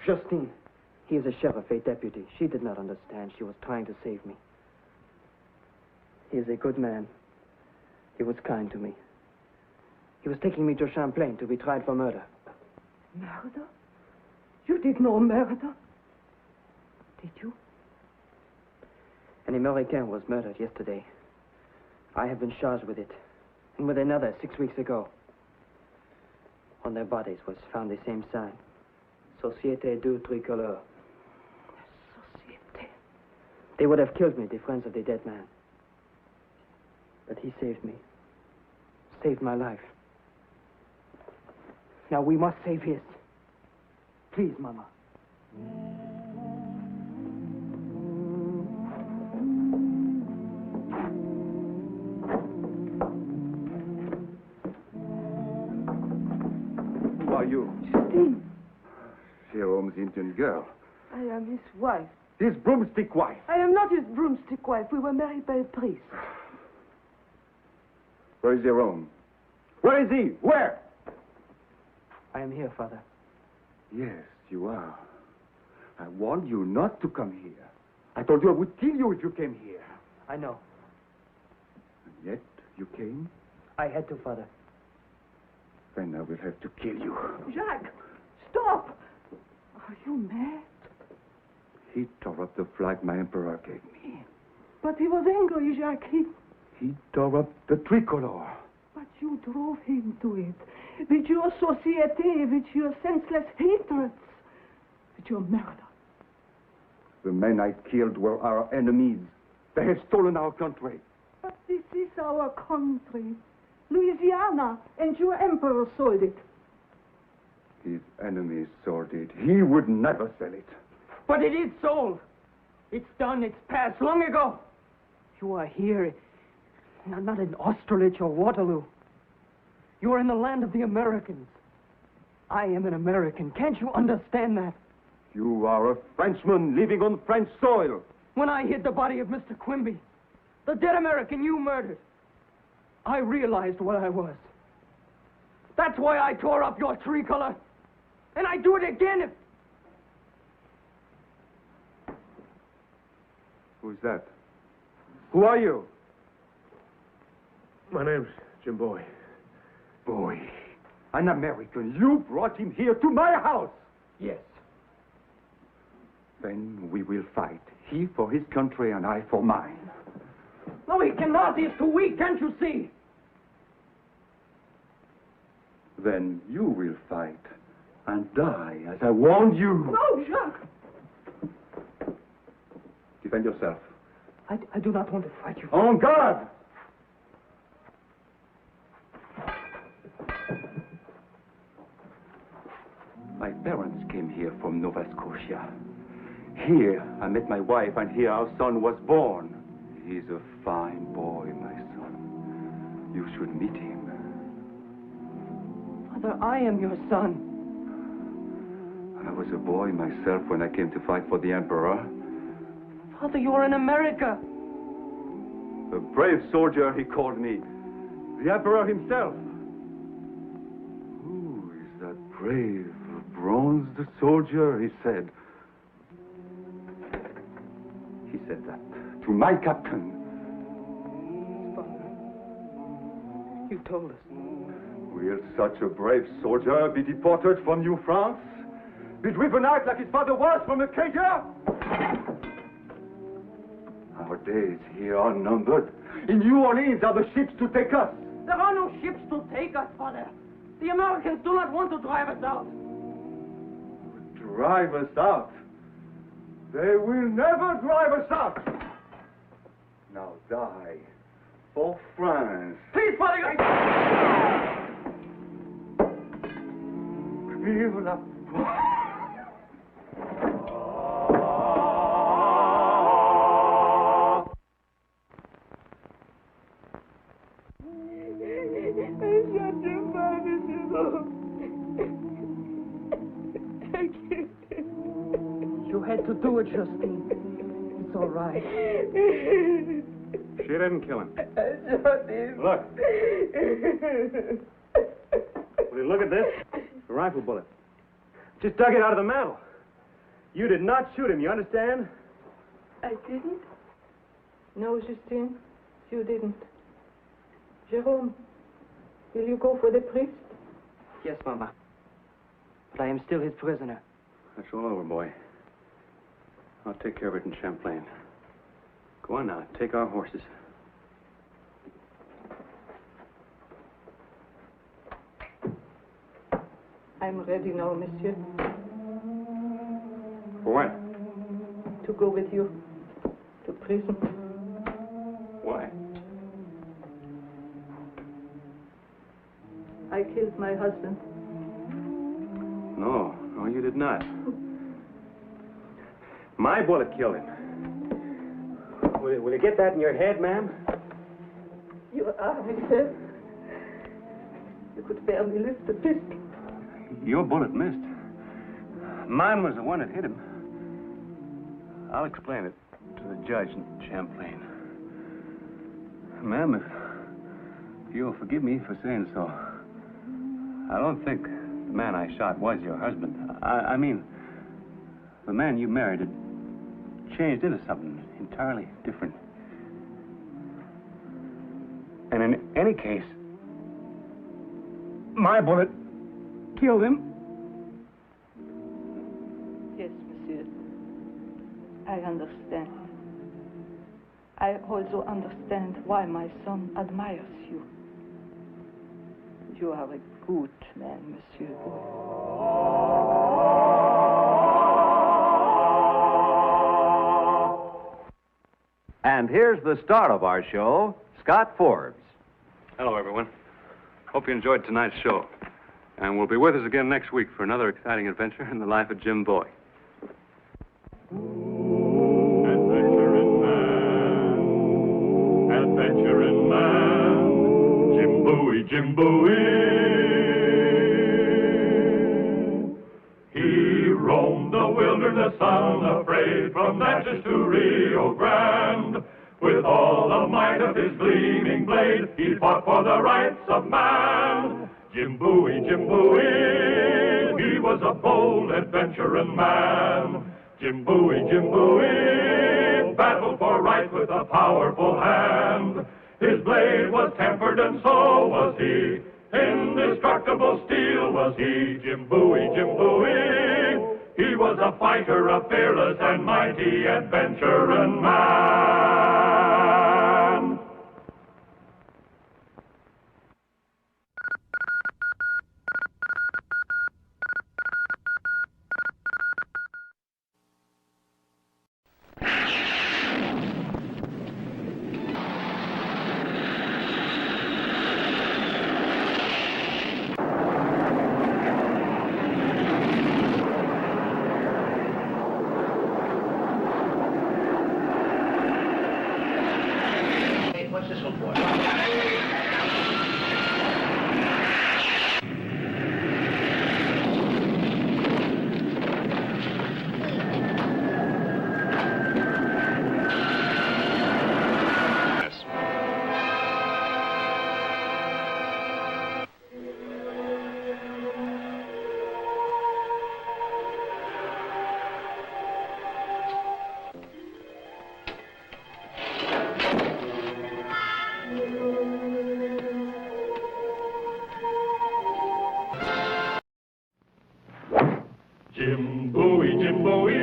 Justine. He is a sheriff, a deputy. She did not understand. She was trying to save me. He is a good man. He was kind to me. He was taking me to Champlain to be tried for murder. Murder? You did no murder? Did you? An American was murdered yesterday. I have been charged with it. And with another 6 weeks ago. On their bodies was found the same sign. Société du Tricolore. Société. They would have killed me, the friends of the dead man. But he saved me. Saved my life. Now we must save his. Please, Mama. him? Jerome's Indian girl. I am his wife. His broomstick wife. I am not his broomstick wife. We were married by a priest. Where is Jerome? Where is he? Where? I am here, Father. Yes, you are. I warned you not to come here. I told you I would kill you if you came here. I know. And yet, you came? I had to, Father. Then I will have to kill you. Jacques, stop! Are you mad? He tore up the flag my emperor gave me. But he was angry, Jacques. He tore up the tricolor. But you drove him to it. With your société, with your senseless hatreds, with your murder. The men I killed were our enemies. They have stolen our country. But this is our country. Louisiana, and your emperor sold it. His enemies sold it. He would never sell it. But it is sold. It's done. It's passed long ago. You are here, not in Austerlitz or Waterloo. You are in the land of the Americans. I am an American. Can't you understand that? You are a Frenchman living on French soil. When I hid the body of Mr. Quimby, the dead American you murdered, I realized what I was. That's why I tore up your tricolor. And I'd do it again if... Who's that? Who are you? My name's Jim Bowie. Boy, an American. You brought him here to my house. Yes. Then we will fight. He for his country and I for mine. No, he cannot. He's too weak. Can't you see? Then you will fight and die as I warned you. No, Jacques. Defend yourself. I do not want to fight you. En garde! My parents came here from Nova Scotia. Here I met my wife, and here our son was born. He's a fine boy, my son. You should meet him. Father, I am your son. I was a boy myself when I came to fight for the Emperor. Father, you're in America. A brave soldier, he called me. The Emperor himself. Who is that brave, bronzed soldier, he said. He said that to my captain. Father, you told us. Will such a brave soldier be deported from New France? Be driven out like his father was from Acadia? Our days here are numbered. In New Orleans are the ships to take us. There are no ships to take us, Father. The Americans do not want to drive us out. Drive us out? They will never drive us out. Now die for France. Please, Father. Vive la You had to do it, Justine. It's all right. She didn't kill him. I shot him. Look. Will you look at this? A rifle bullet. Just dug it out of the mantle. You did not shoot him, you understand? I didn't? No, Justine, you didn't. Jerome, will you go for the priest? Yes, Mama. But I am still his prisoner. That's all over, boy. I'll take care of it in Champlain. Go on now, take our horses. I'm ready now, monsieur. For what? To go with you to prison. Why? I killed my husband. No, you did not. My bullet killed him. Will you get that in your head, ma'am? Your arm, sir. You could barely lift the pistol. Your bullet missed. Mine was the one that hit him. I'll explain it to the judge in Champlain. Ma'am, if you'll forgive me for saying so, I don't think the man I shot was your husband. I mean, the man you married had changed into something entirely different. And in any case, my bullet killed him. Yes, monsieur. I understand. I also understand why my son admires you. You are a good man, monsieur. And here's the star of our show, Scott Forbes. Hello, everyone. Hope you enjoyed tonight's show. And we'll be with us again next week for another exciting adventure in the life of Jim Bowie. Adventuring man, Jim Bowie, Jim Bowie. He roamed the wilderness unafraid from Natchez to Rio Grande. With all the might of his gleaming blade, he fought for the rights of man. Jim Bowie, Jim Bowie, he was a bold adventuring man. Jim Bowie, battled for right with a powerful hand. His blade was tempered and so was he. Indestructible steel was he. Jim Bowie, he was a fighter, a fearless and mighty adventuring man. What's this one for? Jim Bowie,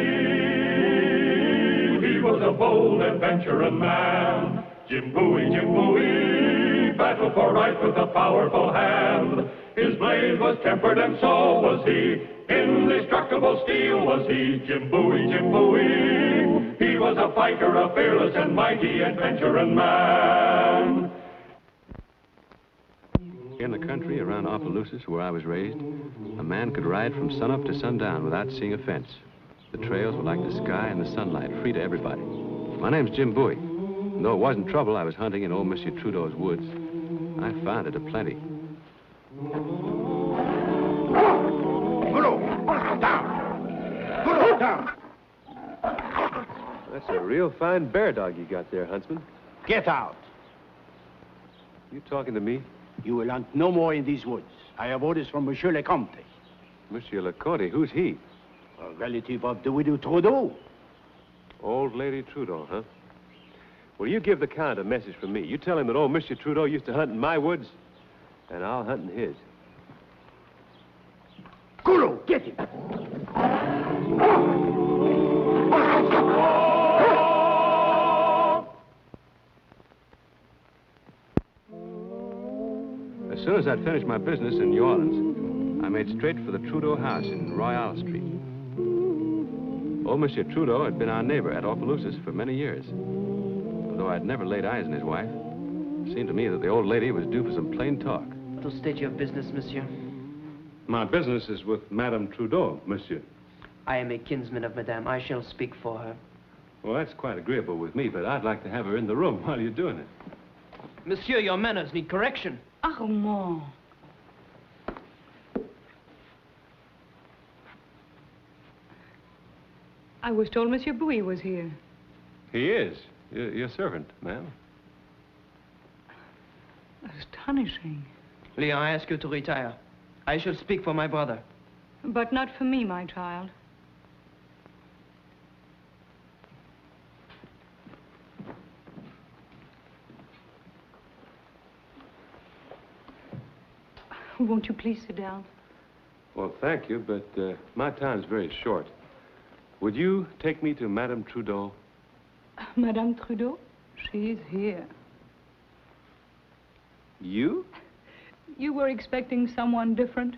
he was a bold adventuring man. Jim Bowie, battled for right with a powerful hand. His blade was tempered and so was he. Indestructible steel was he. Jim Bowie, he was a fighter, a fearless and mighty adventuring man. In the country around Opelousas, where I was raised, a man could ride from sunup to sundown without seeing a fence. The trails were like the sky and the sunlight, free to everybody. My name's Jim Bowie. And though it wasn't trouble I was hunting in old Monsieur Trudeau's woods, I found it aplenty. Down. That's a real fine bear dog you got there, Huntsman. Get out. You talking to me? You will hunt no more in these woods. I have orders from Monsieur le Comte. Monsieur Leconte, who's he? A relative of the widow Trudeau. Old Lady Trudeau, huh? Well, you give the Count a message from me. You tell him that old Monsieur Trudeau used to hunt in my woods, and I'll hunt in his. Guru, get him! As soon as I'd finished my business in New Orleans, I made straight for the Trudeau house in Royale Street. Old Monsieur Trudeau had been our neighbor at Opelousas for many years. Though I'd never laid eyes on his wife, it seemed to me that the old lady was due for some plain talk. To state your business, monsieur. My business is with Madame Trudeau, monsieur. I am a kinsman of Madame. I shall speak for her. Well, that's quite agreeable with me, but I'd like to have her in the room while you're doing it. Monsieur, your manners need correction. Armand. I was told Monsieur Bowie was here. He is. Your servant, ma'am. Astonishing. Leon, I ask you to retire. I shall speak for my brother. But not for me, my child. Won't you please sit down? Well, thank you, but my time's very short. Would you take me to Madame Trudeau? Madame Trudeau? She's here. You? You were expecting someone different?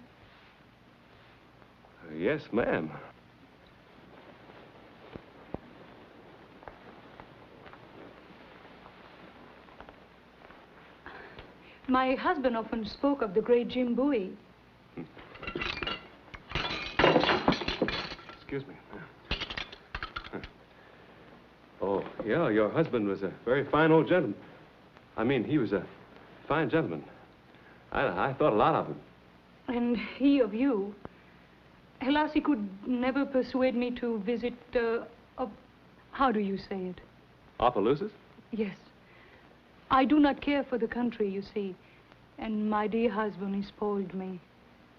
Yes, ma'am. My husband often spoke of the great Jim Bowie. Excuse me. Oh, yeah, your husband was a very fine old gentleman. I mean, he was a fine gentleman. I thought a lot of him. And he of you. Alas, he could never persuade me to visit, how do you say it? Opelousas? Yes. I do not care for the country, you see. And my dear husband, he spoiled me.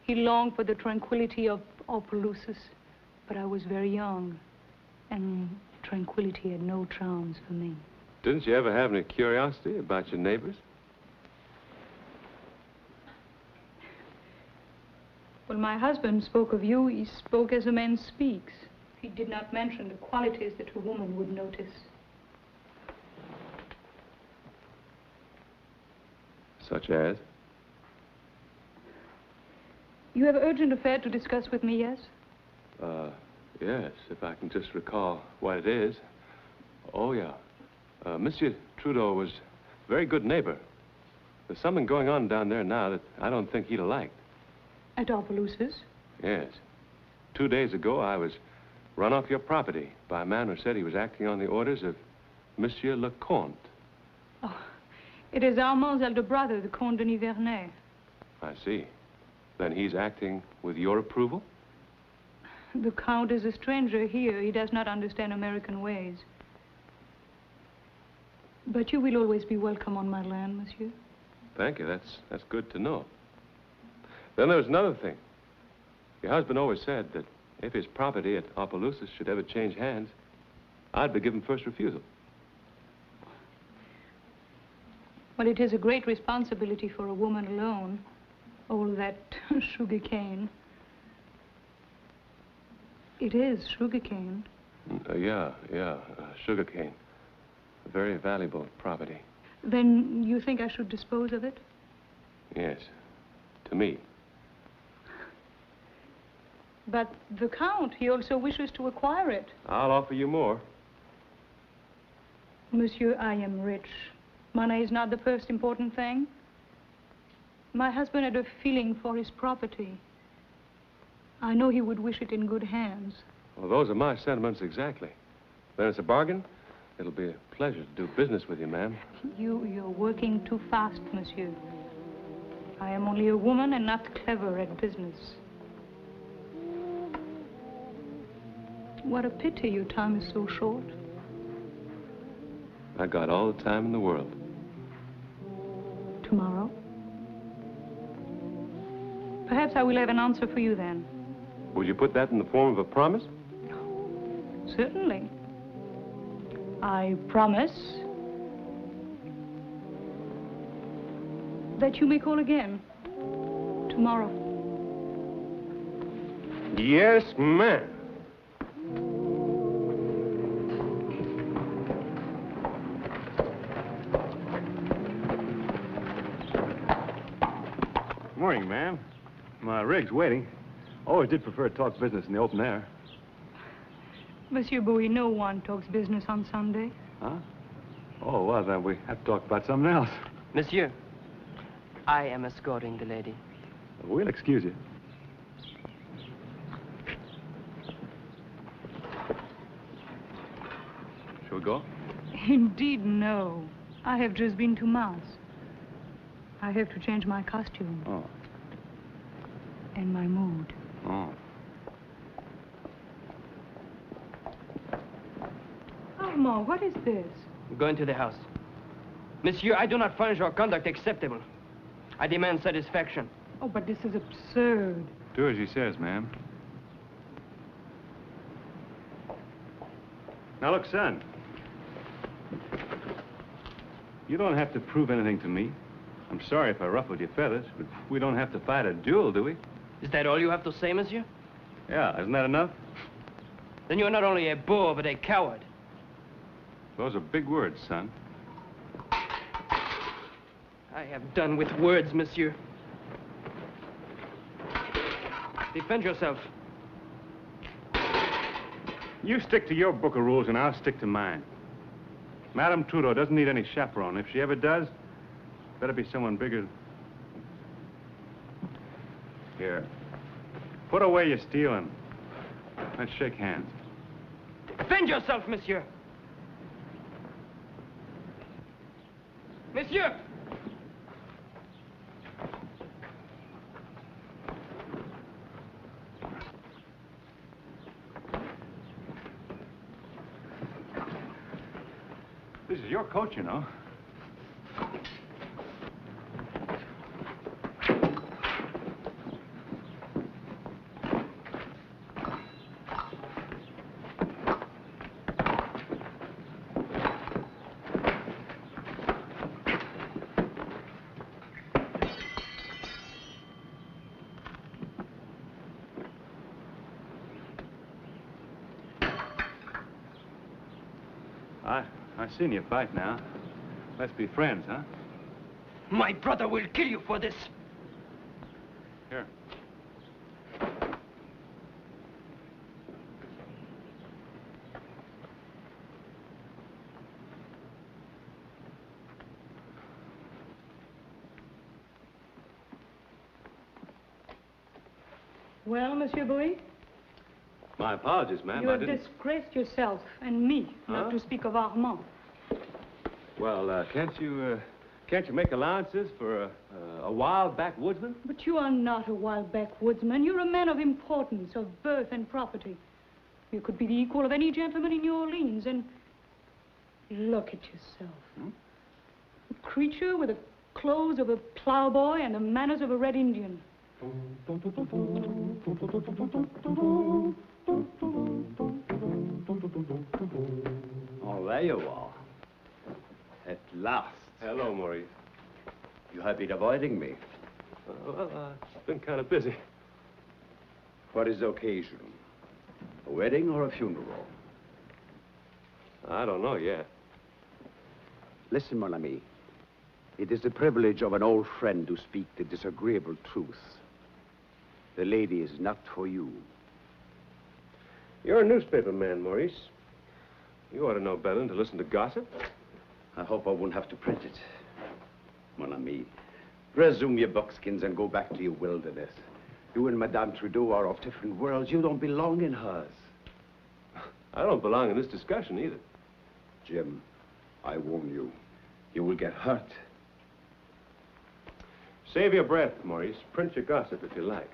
He longed for the tranquility of Opelousas. But I was very young. And tranquility had no charms for me. Didn't you ever have any curiosity about your neighbors? When my husband spoke of you, he spoke as a man speaks. He did not mention the qualities that a woman would notice. Such as? You have urgent affair to discuss with me, yes? Yes, if I can just recall what it is. Oh, yeah. Monsieur Trudeau was a very good neighbor. There's something going on down there now that I don't think he'd have liked. At Opelousas? Yes. 2 days ago, I was run off your property by a man who said he was acting on the orders of Monsieur le Comte. Oh, it is Armand's elder brother, the Comte de Nivernais. I see. Then he's acting with your approval? The Count is a stranger here. He does not understand American ways. But you will always be welcome on my land, monsieur. Thank you. That's good to know. Then there was another thing. Your husband always said that if his property at Opelousas should ever change hands, I'd be given first refusal. Well, it is a great responsibility for a woman alone. All that sugar cane. It is sugar cane. Yeah, sugar cane. A very valuable property. Then you think I should dispose of it? Yes, to me. But the Count, he also wishes to acquire it. I'll offer you more. Monsieur, I am rich. Money is not the first important thing. My husband had a feeling for his property. I know he would wish it in good hands. Well, those are my sentiments exactly. Then it's a bargain. It'll be a pleasure to do business with you, ma'am. You're working too fast, monsieur. I am only a woman and not clever at business. What a pity your time is so short. I got all the time in the world. Tomorrow? Perhaps I will have an answer for you then. Would you put that in the form of a promise? Certainly. I promise that you may call again tomorrow. Yes, ma'am. Morning, ma'am. My rig's waiting. Always did prefer to talk business in the open air. Monsieur Bowie, no one talks business on Sunday. Huh? Oh, well, then we have to talk about something else. Monsieur, I am escorting the lady. We'll excuse you. Shall we go? Indeed, no. I have just been to Mass. I have to change my costume. Oh. And my mood. Oh. Armand, what is this? Go into the house. Monsieur, I do not find your conduct acceptable. I demand satisfaction. Oh, but this is absurd. Do as he says, ma'am. Now, look, son. You don't have to prove anything to me. I'm sorry if I ruffled your feathers, but we don't have to fight a duel, do we? Is that all you have to say, monsieur? Yeah, isn't that enough? Then you're not only a boor, but a coward. Those are big words, son. I have done with words, monsieur. Defend yourself. You stick to your book of rules, and I'll stick to mine. Madame Trudeau doesn't need any chaperone. If she ever does, better be someone bigger. Here. Put away your stealing. Let's shake hands. Defend yourself, monsieur. Monsieur! This is your coat, you know. I've seen you fight now. Let's be friends, huh? My brother will kill you for this. Here. Well, Monsieur Bowie? My apologies, ma'am. You have disgraced yourself and me, not to speak of Armand. Well, can't you make allowances for a wild backwoodsman? But you are not a wild backwoodsman. You're a man of importance, of birth and property. You could be the equal of any gentleman in New Orleans, and look at yourself. A creature with the clothes of a plowboy and the manners of a Red Indian. Oh, there you are. At last. Hello, Maurice. You have been avoiding me. I've been kind of busy. What is the occasion? A wedding or a funeral? I don't know yet. Listen, mon ami. It is the privilege of an old friend to speak the disagreeable truth. The lady is not for you. You're a newspaper man, Maurice. You ought to know better than to listen to gossip. I hope I won't have to print it. Mon ami, resume your buckskins and go back to your wilderness. You and Madame Trudeau are of different worlds. You don't belong in hers. I don't belong in this discussion either. Jim, I warn you. You will get hurt. Save your breath, Maurice. Print your gossip if you like.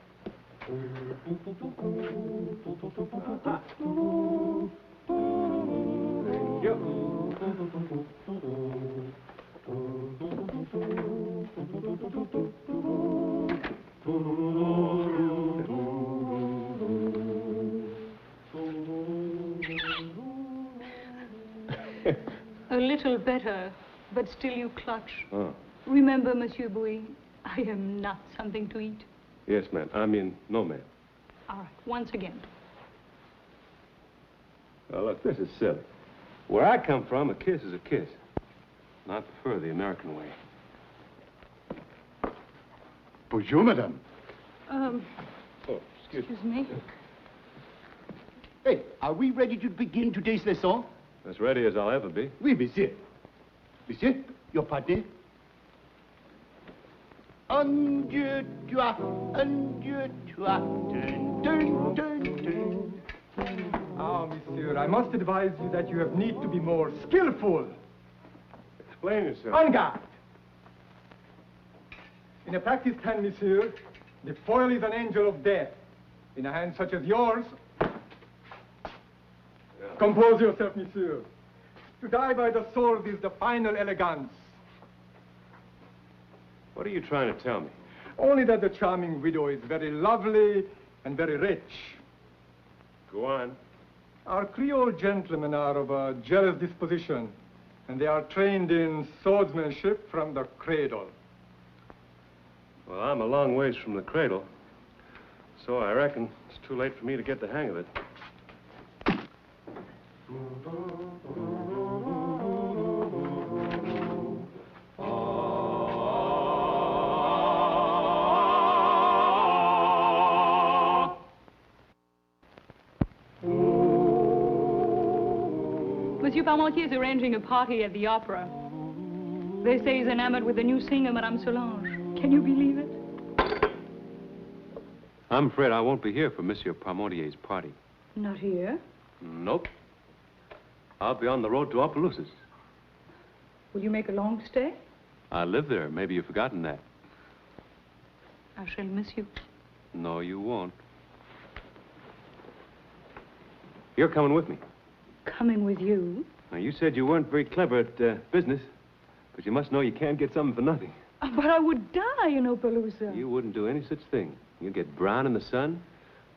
A little better, but still you clutch. Oh. Remember, Monsieur Bowie, I am not something to eat. Yes, ma'am. I mean, no, ma'am. All right, once again. Oh, look, this is silly. Where I come from, a kiss is a kiss. And I prefer the American way. Bonjour, madame. Oh, excuse me. Hey, are we ready to begin today's lesson? As ready as I'll ever be. Oui, monsieur. Monsieur, your party? Un, deux, trois. Un, deux, trois. Turn, turn, turn, turn. Ah, monsieur, I must advise you that you have need to be more skillful. Explain yourself. En garde. In a practiced hand, monsieur, the foil is an angel of death. In a hand such as yours, compose yourself, monsieur. To die by the sword is the final elegance. What are you trying to tell me? Only that the charming widow is very lovely and very rich. Go on. Our Creole gentlemen are of a jealous disposition, and they are trained in swordsmanship from the cradle. Well, I'm a long ways from the cradle, so I reckon it's too late for me to get the hang of it. Monsieur Parmentier is arranging a party at the opera. They say he's enamored with the new singer, Madame Solange. Can you believe it? I'm afraid I won't be here for Monsieur Parmentier's party. Not here. Nope. I'll be on the road to Opelousas. Will you make a long stay? I live there. Maybe you've forgotten that. I shall miss you. No, you won't. You're coming with me. Coming with you? Now, you said you weren't very clever at business, but you must know you can't get something for nothing. But I would die in Opelousas. You wouldn't do any such thing. You get brown in the sun.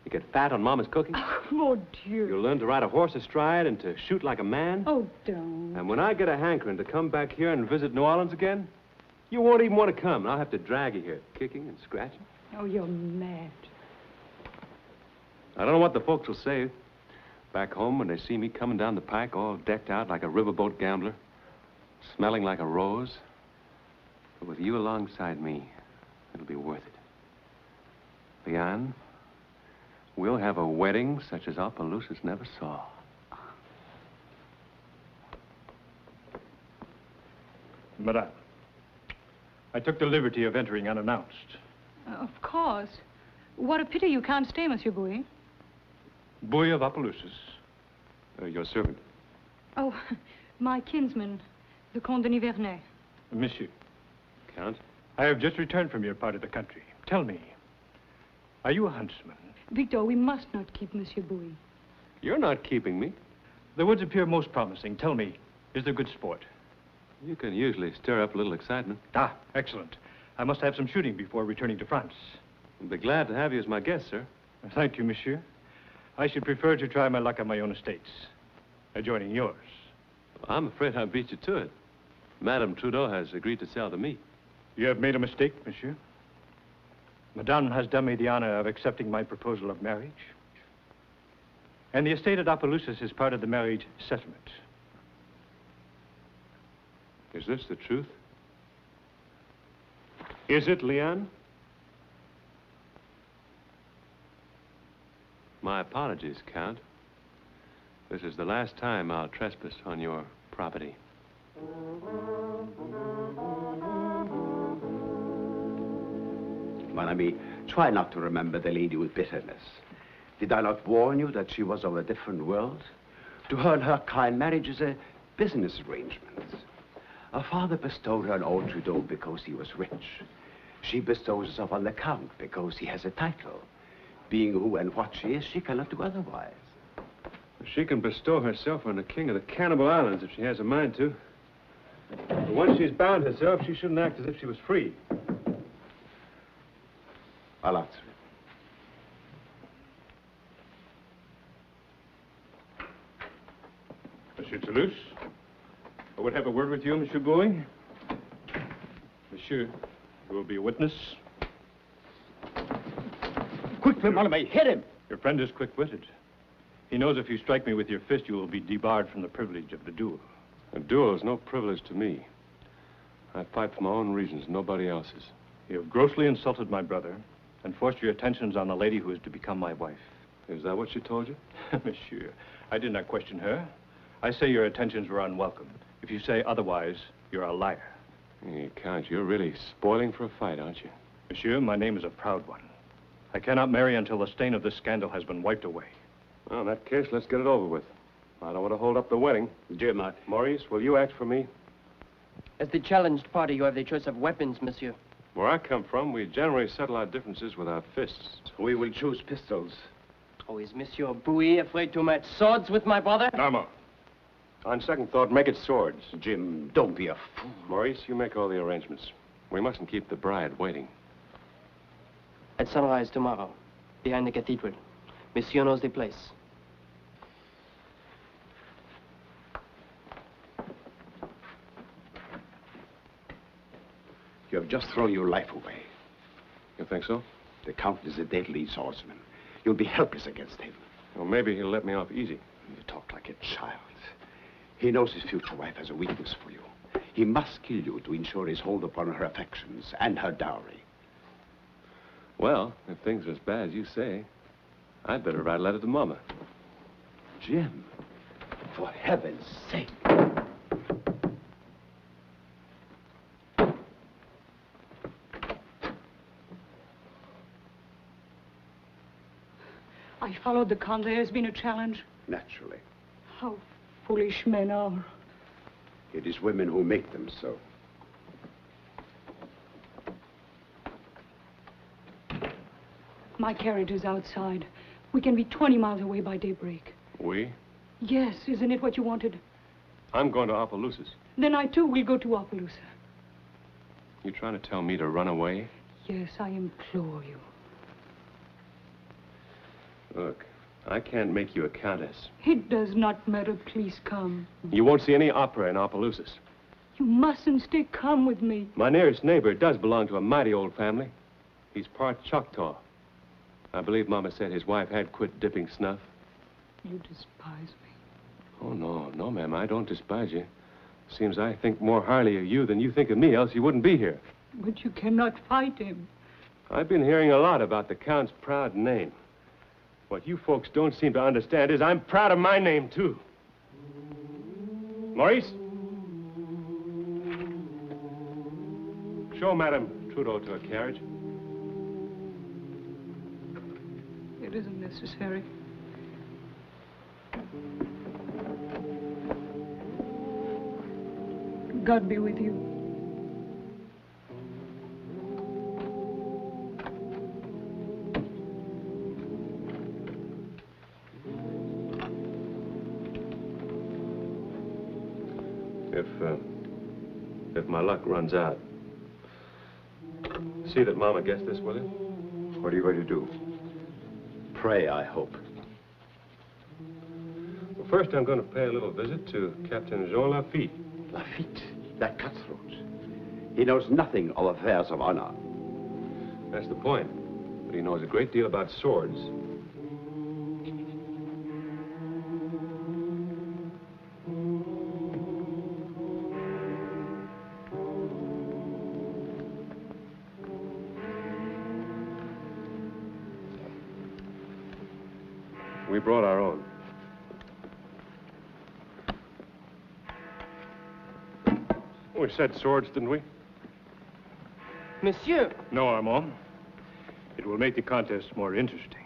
You get fat on Mama's cooking. Oh, dear. You'll learn to ride a horse astride and to shoot like a man. Oh, don't. And when I get a hankering to come back here and visit New Orleans again, you won't even want to come. I'll have to drag you here, kicking and scratching. Oh, you're mad. I don't know what the folks will say back home when they see me coming down the pike all decked out like a riverboat gambler, smelling like a rose. But with you alongside me, it'll be worth it. Leon, we'll have a wedding such as Opelousas never saw. Madame, I took the liberty of entering unannounced. Of course. What a pity you can't stay, Monsieur Bouy. Bouy of Opelousas. Your servant. Oh, my kinsman, the Comte de Nivernais. Monsieur. Count? I have just returned from your part of the country. Tell me, are you a huntsman? Victor, we must not keep Monsieur Bouy. You're not keeping me. The woods appear most promising. Tell me, is there good sport? You can usually stir up a little excitement. Ah, excellent. I must have some shooting before returning to France. I'd be glad to have you as my guest, sir. Thank you, monsieur. I should prefer to try my luck on my own estates, adjoining yours. Well, I'm afraid I beat you to it. Madame Trudeau has agreed to sell to me. You have made a mistake, monsieur. Madame has done me the honor of accepting my proposal of marriage. And the estate at Opelousas is part of the marriage settlement. Is this the truth? Is it, Leon? My apologies, Count. This is the last time I'll trespass on your property. Mon ami, try not to remember the lady with bitterness. Did I not warn you that she was of a different world? To her and her kind, marriage is a business arrangement. Her father bestowed her on old Trudeau because he was rich. She bestows herself on the Count because he has a title. Being who and what she is, she cannot do otherwise. She can bestow herself on the king of the Cannibal Islands if she has a mind to. But once she's bound herself, she shouldn't act as if she was free. I'll answer it. Monsieur Toulouse, I would have a word with you, Monsieur Bouy. Monsieur, you will be a witness. Quickly, mon ami, hit him! Your friend is quick-witted. He knows if you strike me with your fist, you will be debarred from the privilege of the duel. A duel is no privilege to me. I fight for my own reasons, nobody else's. You have grossly insulted my brother and forced your attentions on a lady who is to become my wife. Is that what she told you? Monsieur, I did not question her. I say your attentions were unwelcome. If you say otherwise, you're a liar. Hey, Count, you're really spoiling for a fight, aren't you? Monsieur, my name is a proud one. I cannot marry until the stain of this scandal has been wiped away. Well, in that case, let's get it over with. I don't want to hold up the wedding. Dieu, Marc. Maurice, will you act for me? As the challenged party, you have the choice of weapons, monsieur. Where I come from, we generally settle our differences with our fists. We will choose pistols. Oh, is Monsieur Bouy afraid to match swords with my brother? Armand, On second thought, make it swords. Jim, don't be a fool. Maurice, you make all the arrangements. We mustn't keep the bride waiting. At sunrise tomorrow, behind the cathedral. Monsieur knows the place. You have just thrown your life away. You think so? The Count is a deadly swordsman. You'll be helpless against him. Well, maybe he'll let me off easy. You talk like a child. He knows his future wife has a weakness for you. He must kill you to ensure his hold upon her affections and her dowry. Well, if things are as bad as you say, I'd better write a letter to Mama. Jim, for heaven's sake. I followed the Count. There has been a challenge. Naturally. How foolish men are. It is women who make them so. My carriage is outside. We can be 20 miles away by daybreak. We? Yes, isn't it what you wanted? I'm going to Opelousas. Then I, too, will go to Opelousas. You trying to tell me to run away? Yes, I implore you. Look, I can't make you a countess. It does not matter. Please come. You won't see any opera in Opelousas. You mustn't stay. Come with me. My nearest neighbor does belong to a mighty old family. He's part Choctaw. I believe Mama said his wife had quit dipping snuff. You despise me. Oh, no, ma'am, I don't despise you. Seems I think more highly of you than you think of me, else you wouldn't be here. But you cannot fight him. I've been hearing a lot about the Count's proud name. What you folks don't seem to understand is I'm proud of my name, too. Maurice? Show Madame Trudeau to a carriage. It isn't necessary. God be with you. If my luck runs out, see that Mama gets this, will you? What are you going to do? Pray, I hope. Well, first I'm going to pay a little visit to Captain Jean Lafitte. Lafitte? That cutthroat. He knows nothing of affairs of honor. That's the point. But he knows a great deal about swords. We brought our own. We said swords, didn't we? Monsieur! No, Armand. It will make the contest more interesting.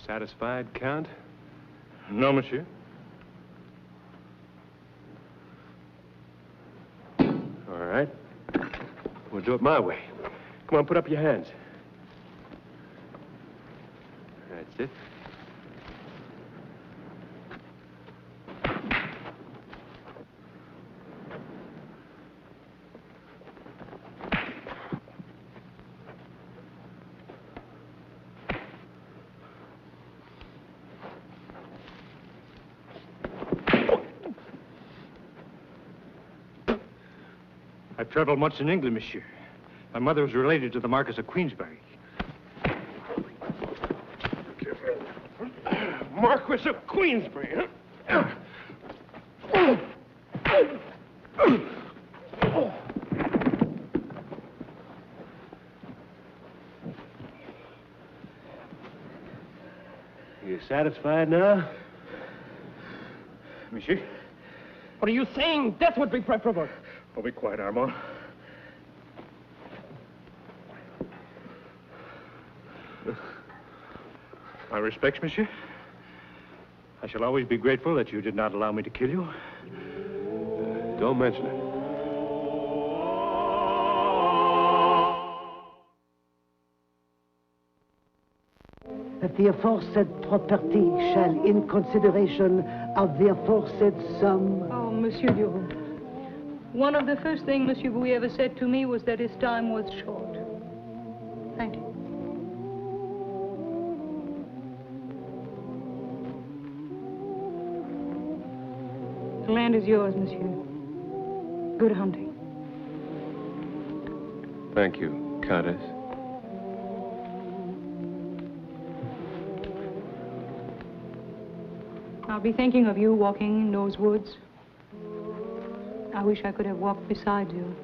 Satisfied, Count? No, monsieur. All right. We'll do it my way. Come on, put up your hands. That's it. I've traveled much in England, monsieur. My mother was related to the Marquis of Queensberry. Marquis of Queensberry, huh? You satisfied now? Monsieur? What are you saying? Death would be preferable. Oh, be quiet, Armand. My respects, monsieur. I shall always be grateful that you did not allow me to kill you. Don't mention it. That the aforesaid property shall, in consideration of the aforesaid sum... Oh, Monsieur Durand. One of the first things Monsieur Bouy ever said to me was that his time was short. Thank you. The land is yours, monsieur. Good hunting. Thank you, Countess. I'll be thinking of you walking in those woods. I wish I could have walked beside you.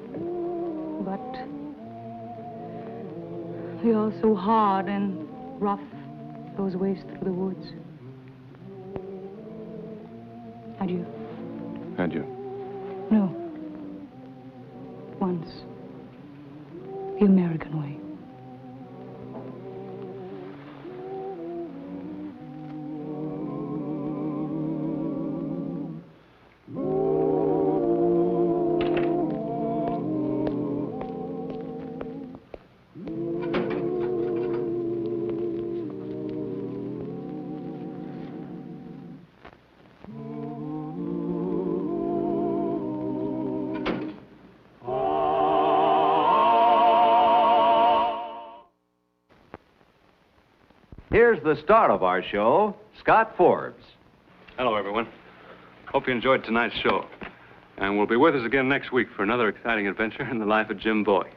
But they are so hard and rough, those ways through the woods. Adieu. Adieu. No. Once. The American way. Here's the star of our show, Scott Forbes. Hello, everyone. Hope you enjoyed tonight's show. And will be with us again next week for another exciting adventure in the life of Jim Boy.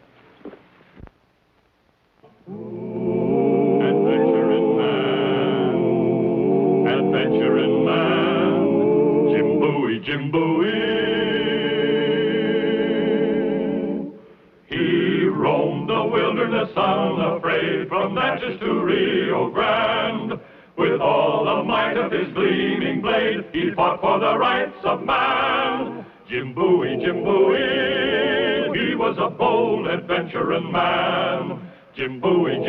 Adventuring man, Jim Bowie, Jim Bowie. He roamed the wilderness unafraid, from Natchez to Rio Grande. With all the might of his gleaming blade, he fought for the rights of man. Jim Bowie, Jim Bowie, he was a bold adventuring man. Jim Bowie,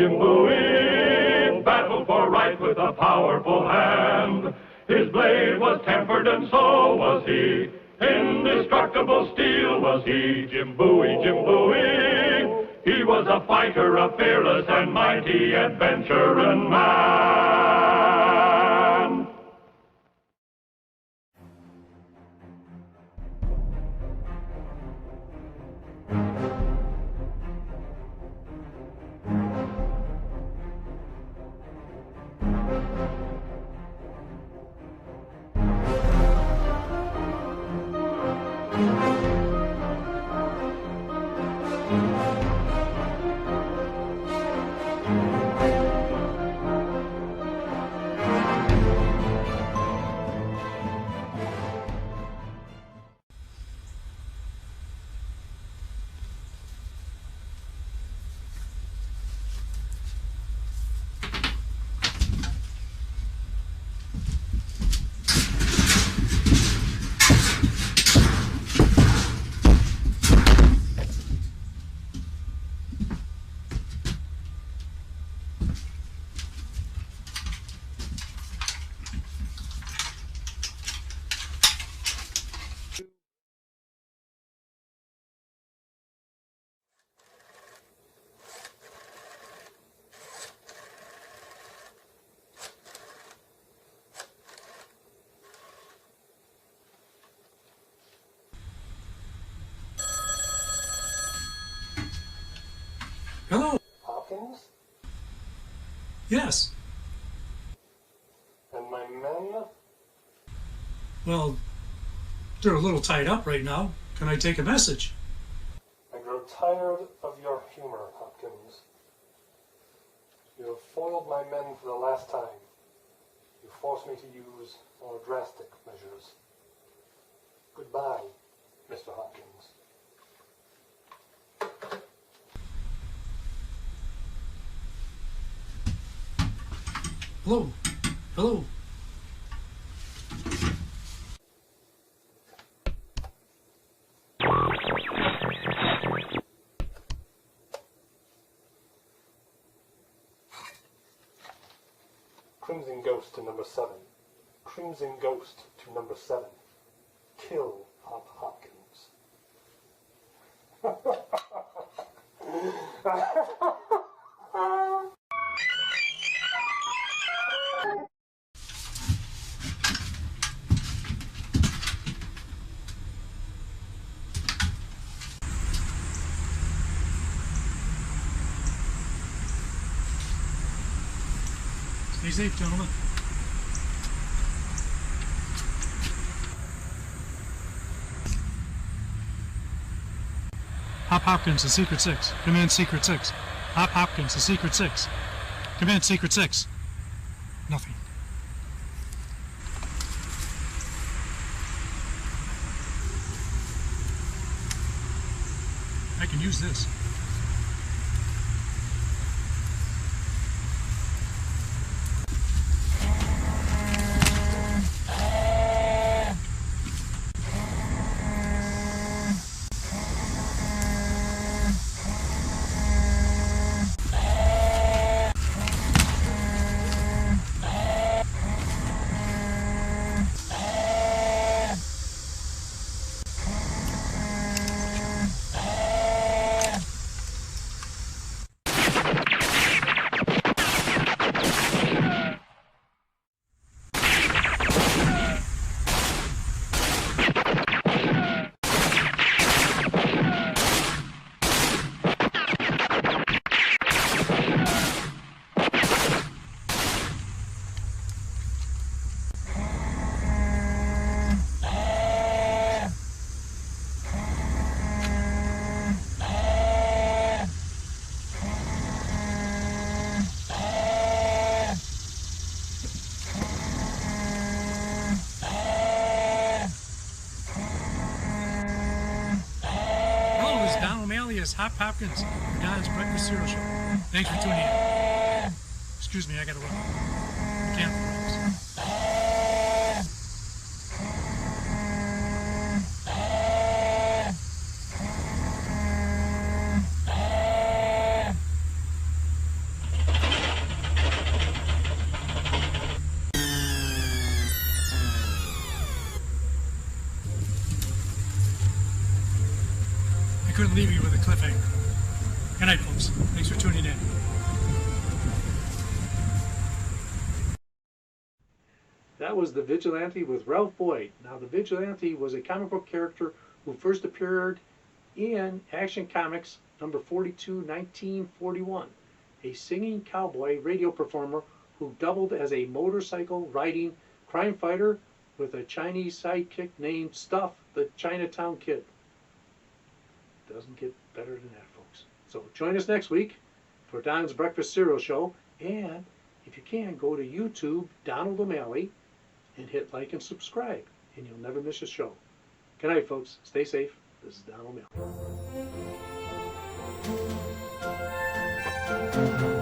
battled for right with a powerful hand. His blade was tempered and so was he. Indestructible steel was he. Jim Bowie, he was a fighter, a fearless and mighty adventuring man. Hello. Hopkins? Yes. And my men? Well, they're a little tied up right now. Can I take a message? I tired of your humor, Hopkins. You have foiled my men for the last time. You force me to use more drastic measures. Goodbye, Mr. Hopkins. Hello? Hello? Crimson Ghost to number 7. Crimson Ghost to number 7. Kill Hop Hopkins. Stay safe, gentlemen. Hop Hopkins, the Secret 6. Come in, Secret 6. Hop Hopkins, the Secret 6. Come in, Secret 6. Nothing. I can use this. Hop Hopkins, Don's Breakfast Cereal Show. Thanks for tuning in. Excuse me, I gotta run. Mechanical breaks. Couldn't leave you with a cliffhanger. Good night, folks. Thanks for tuning in. That was The Vigilante with Ralph Boyd. Now, The Vigilante was a comic book character who first appeared in Action Comics number 42, 1941. A singing cowboy radio performer who doubled as a motorcycle riding crime fighter with a Chinese sidekick named Stuff, the Chinatown Kid. Doesn't get better than that, folks. So join us next week for Don's Breakfast Cereal Show. And if you can, go to YouTube, Donald O'Malley, and hit like and subscribe, and you'll never miss a show. Good night, folks. Stay safe. This is Donald O'Malley.